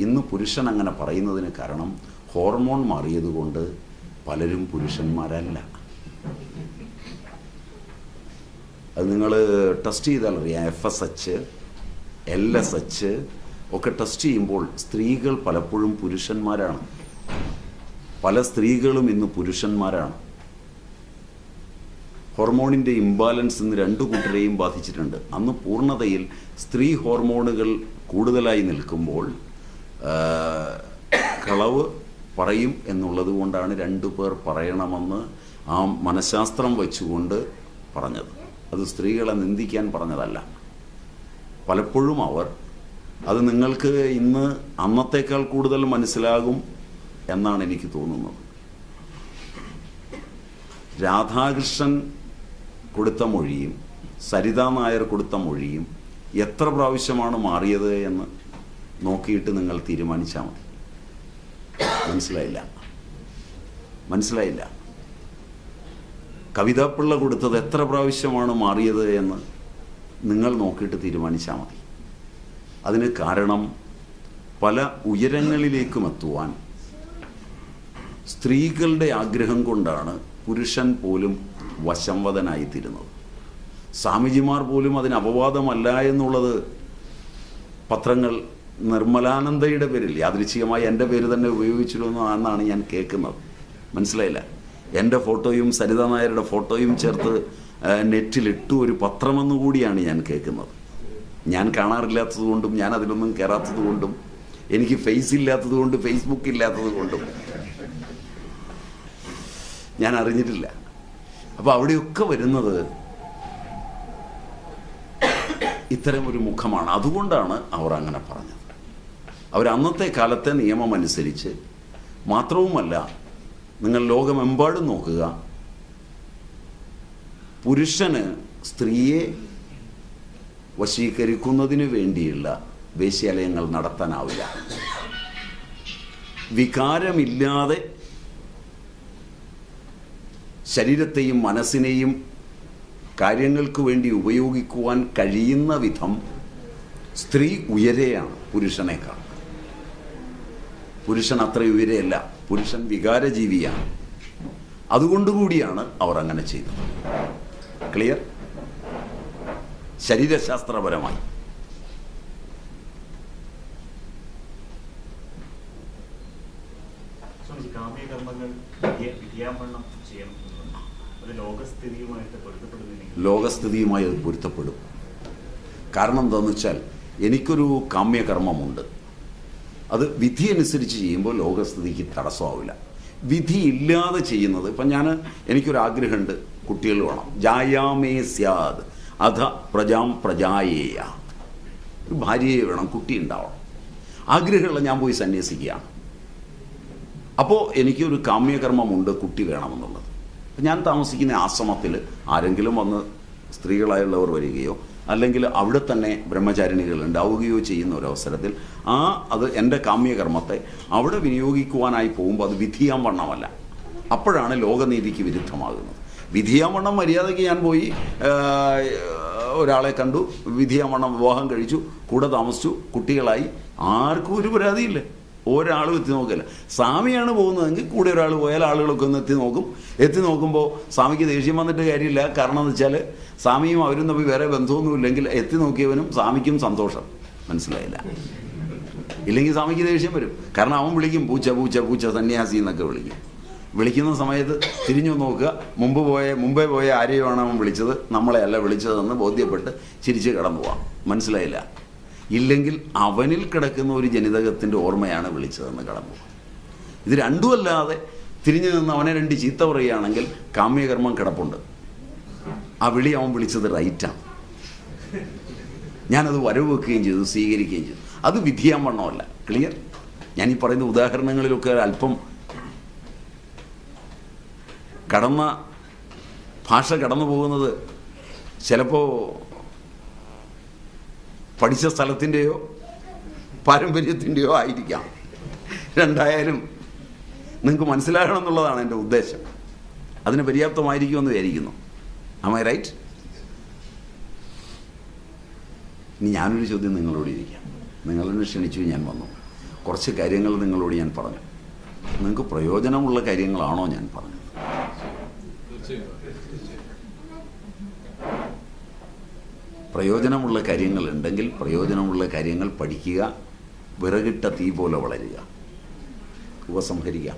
ഇന്ന് പുരുഷൻ അങ്ങനെ പറയുന്നതിന് കാരണം ഹോർമോൺ മാറിയതുകൊണ്ട് പലരും പുരുഷന്മാരല്ല. അത് നിങ്ങൾ ടെസ്റ്റ് ചെയ്താൽ അറിയാം. FSH, LSH ഒക്കെ ടെസ്റ്റ് ചെയ്യുമ്പോൾ സ്ത്രീകൾ പലപ്പോഴും പുരുഷന്മാരാണ്. പല സ്ത്രീകളും ഇന്ന് പുരുഷന്മാരാണ്. ഹോർമോണിൻ്റെ ഇംബാലൻസ് ഇന്ന് 2 കൂട്ടരെയും ബാധിച്ചിട്ടുണ്ട്. അന്ന് പൂർണ്ണതയിൽ സ്ത്രീ ഹോർമോണുകൾ കൂടുതലായി നിൽക്കുമ്പോൾ കളവ് പറയും എന്നുള്ളത് കൊണ്ടാണ് 2 പേർ പറയണമെന്ന് ആ മനഃശാസ്ത്രം വെച്ചുകൊണ്ട് പറഞ്ഞത്. അത് സ്ത്രീകളെ നിന്ദിക്കാൻ പറഞ്ഞതല്ല. പലപ്പോഴും അവർ അത് നിങ്ങൾക്ക് ഇന്ന് അന്നത്തേക്കാൾ കൂടുതൽ മനസ്സിലാകും എന്നാണ് എനിക്ക് തോന്നുന്നത്. രാധാകൃഷ്ണൻ കൊടുത്ത മൊഴിയും സരിതാ നായർ കൊടുത്ത മൊഴിയും എത്ര പ്രാവശ്യമാണ് മാറിയത് എന്ന് നോക്കിയിട്ട് നിങ്ങൾ തീരുമാനിച്ചാൽ മതി. മനസ്സിലായില്ല. കവിതാപിള്ള കൊടുത്തത് എത്ര പ്രാവശ്യമാണ് മാറിയത് എന്ന് നിങ്ങൾ നോക്കിയിട്ട് തീരുമാനിച്ചാൽ മതി. അതിന് കാരണം പല ഉയരങ്ങളിലേക്കും എത്തുവാൻ സ്ത്രീകളുടെ ആഗ്രഹം കൊണ്ടാണ് പുരുഷൻ പോലും വശംവദനായിത്തീരുന്നത്. സ്വാമിജിമാർ പോലും അതിന് അപവാദമല്ല എന്നുള്ളത് പത്രങ്ങൾ നിർമ്മലാനന്ദയുടെ പേരിൽ യാദൃച്ഛികമായി എൻ്റെ പേര് തന്നെ ഉപയോഗിച്ചിരുന്നു എന്നാണ് ഞാൻ കേൾക്കുന്നത്. മനസ്സിലായില്ല. എൻ്റെ ഫോട്ടോയും സരിത നായരുടെ ഫോട്ടോയും ചേർത്ത് നെറ്റിലിട്ടു ഒരു പത്രമെന്നുകൂടിയാണ് ഞാൻ കേൾക്കുന്നത്. ഞാൻ കാണാറില്ലാത്തത് കൊണ്ടും ഞാൻ അതിലൊന്നും കയറാത്തത് കൊണ്ടും എനിക്ക് ഫേസ് ഇല്ലാത്തത് കൊണ്ട് ഫേസ്ബുക്ക് ഇല്ലാത്തത് കൊണ്ടും ഞാൻ അറിഞ്ഞിട്ടില്ല. അപ്പോൾ അവിടെയൊക്കെ വരുന്നത് ഇത്തരം ഒരു മുഖമാണ്. അതുകൊണ്ടാണ് അവർ അങ്ങനെ പറഞ്ഞത്. അവർ അന്നത്തെ കാലത്തെ നിയമം അനുസരിച്ച് മാത്രവുമല്ല, നിങ്ങൾ ലോകമെമ്പാടും നോക്കുക, പുരുഷന് സ്ത്രീയെ വശീകരിക്കുന്നതിന് വേണ്ടിയുള്ള വേശ്യാലയങ്ങൾ നടത്താനാവില്ല. വികാരമില്ലാതെ ശരീരത്തെയും മനസ്സിനെയും കാര്യങ്ങൾക്ക് വേണ്ടി ഉപയോഗിക്കുവാൻ കഴിയുന്ന വിധം സ്ത്രീ ഉയരെയാണ് പുരുഷനേക്കാൾ. പുരുഷൻ അത്ര ഉയരെയല്ല, പുരുഷൻ വികാരജീവിയാണ്. അതുകൊണ്ടുകൂടിയാണ് അവർ അങ്ങനെ ചെയ്തത്. ക്ലിയർ? ശരീരശാസ്ത്രപരമായി. ലോകസ്ഥിതിയുമായി അത് പൊരുത്തപ്പെടും. കാരണം എന്താണെന്ന് വെച്ചാൽ, എനിക്കൊരു കാമ്യകർമ്മമുണ്ട്. അത് വിധി അനുസരിച്ച് ചെയ്യുമ്പോൾ ലോകസ്ഥിതിക്ക് തടസ്സമാവില്ല. വിധി ഇല്ലാതെ ചെയ്യുന്നത്, ഇപ്പം എനിക്കൊരാഗ്രഹമുണ്ട്, കുട്ടികൾ വേണം. ജായാമേ സ്യാദ് അധ പ്രജാം പ്രജായേയ. ഒരു ഭാര്യയെ വേണം, കുട്ടി ഉണ്ടാവണം. ആഗ്രഹമുള്ള ഞാൻ പോയി സന്യസിക്കുകയാണ്. അപ്പോൾ എനിക്കൊരു കാമ്യകർമ്മമുണ്ട്, കുട്ടി വേണമെന്നുള്ളത്. ഞാൻ താമസിക്കുന്ന ആശ്രമത്തിൽ ആരെങ്കിലും വന്ന് സ്ത്രീകളായുള്ളവർ വരികയോ അല്ലെങ്കിൽ അവിടെ തന്നെ ബ്രഹ്മചാരിണികൾ ഉണ്ടാവുകയോ ചെയ്യുന്ന ഒരവസരത്തിൽ അത് എൻ്റെ കാമ്യകർമ്മത്തെ അവിടെ വിനിയോഗിക്കുവാനായി പോകുമ്പോൾ അത് വിധിയാൻ വണ്ണമല്ല. അപ്പോഴാണ് ലോകനീതിക്ക് വിരുദ്ധമാകുന്നത്. വിധിയാൻ വണ്ണം മര്യാദയ്ക്ക് ഞാൻ പോയി ഒരാളെ കണ്ടു, വിധിയാൻ വണ്ണം വിവാഹം കഴിച്ചു, കൂടെ താമസിച്ചു, കുട്ടികളായി, ആർക്കും ഒരു പരാതിയില്ല. ഒരാളും എത്തി നോക്കില്ല. സ്വാമിയാണ് പോകുന്നതെങ്കിൽ കൂടെ ഒരാൾ പോയാൽ ആളുകളൊക്കെ ഒന്ന് എത്തി നോക്കുമ്പോൾ സ്വാമിക്ക് ദേഷ്യം വന്നിട്ട് കാര്യമില്ല. കാരണം എന്ന് വെച്ചാൽ സ്വാമിയും അവരും തമ്മിൽ വേറെ ബന്ധമൊന്നുമില്ലെങ്കിൽ എത്തി നോക്കിയവനും സ്വാമിക്കും സന്തോഷം. മനസ്സിലായില്ല? ഇല്ലെങ്കിൽ സ്വാമിക്ക് ദേഷ്യം വരും. കാരണം അവൻ വിളിക്കും, പൂച്ച പൂച്ച പൂച്ച സന്യാസി എന്നൊക്കെ വിളിക്കും. വിളിക്കുന്ന സമയത്ത് തിരിഞ്ഞു നോക്കുക, മുമ്പേ പോയ ആരെയുമാണ് അവൻ വിളിച്ചത്, നമ്മളെ അല്ല വിളിച്ചതെന്ന് ബോധ്യപ്പെട്ട് ചിരിച്ച് കടന്നു പോവാം. മനസ്സിലായില്ല? ഇല്ലെങ്കിൽ അവനിൽ കിടക്കുന്ന ഒരു ജനിതകത്തിൻ്റെ ഓർമ്മയാണ് വിളിച്ചതെന്ന് കടന്നു പോകാം. ഇത് രണ്ടുമല്ലാതെ തിരിഞ്ഞു നിന്ന് അവനെ രണ്ട് ചീത്ത പറയുകയാണെങ്കിൽ കാമ്യകർമ്മം കിടപ്പുണ്ട്. ആ വിളി അവൻ വിളിച്ചത് റൈറ്റാണ്. ഞാനത് വരവ് വെക്കുകയും ചെയ്തു, സ്വീകരിക്കുകയും ചെയ്തു. അത് വിധിയാൻ വണ്ണമല്ല. ക്ലിയർ? ഞാനീ പറയുന്ന ഉദാഹരണങ്ങളിലൊക്കെ അല്പം ഭാഷ കടന്നു പോകുന്നത് ചിലപ്പോൾ പഠിച്ച സ്ഥലത്തിൻ്റെയോ പാരമ്പര്യത്തിൻ്റെയോ ആയിരിക്കാം. രണ്ടായാലും നിങ്ങൾക്ക് മനസ്സിലാകണം എന്നുള്ളതാണ് എൻ്റെ ഉദ്ദേശം. അതിന് പര്യാപ്തമായിരിക്കുമെന്ന് വിചാരിക്കുന്നു. Am I right? ഇനി ഞാനൊരു ചോദ്യം നിങ്ങളോട് ഇരിക്കാം. നിങ്ങളെന്നെ ക്ഷണിച്ചു, ഞാൻ വന്നു. കുറച്ച് കാര്യങ്ങൾ നിങ്ങളോട് ഞാൻ പറഞ്ഞു. നിങ്ങൾക്ക് പ്രയോജനമുള്ള കാര്യങ്ങളാണോ ഞാൻ പറഞ്ഞത്? പ്രയോജനമുള്ള കാര്യങ്ങളുണ്ടെങ്കിൽ പ്രയോജനമുള്ള കാര്യങ്ങൾ പഠിക്കുക, വിറകിട്ട തീ പോലെ വളരുക. ഉപസംഹരിക്കാം.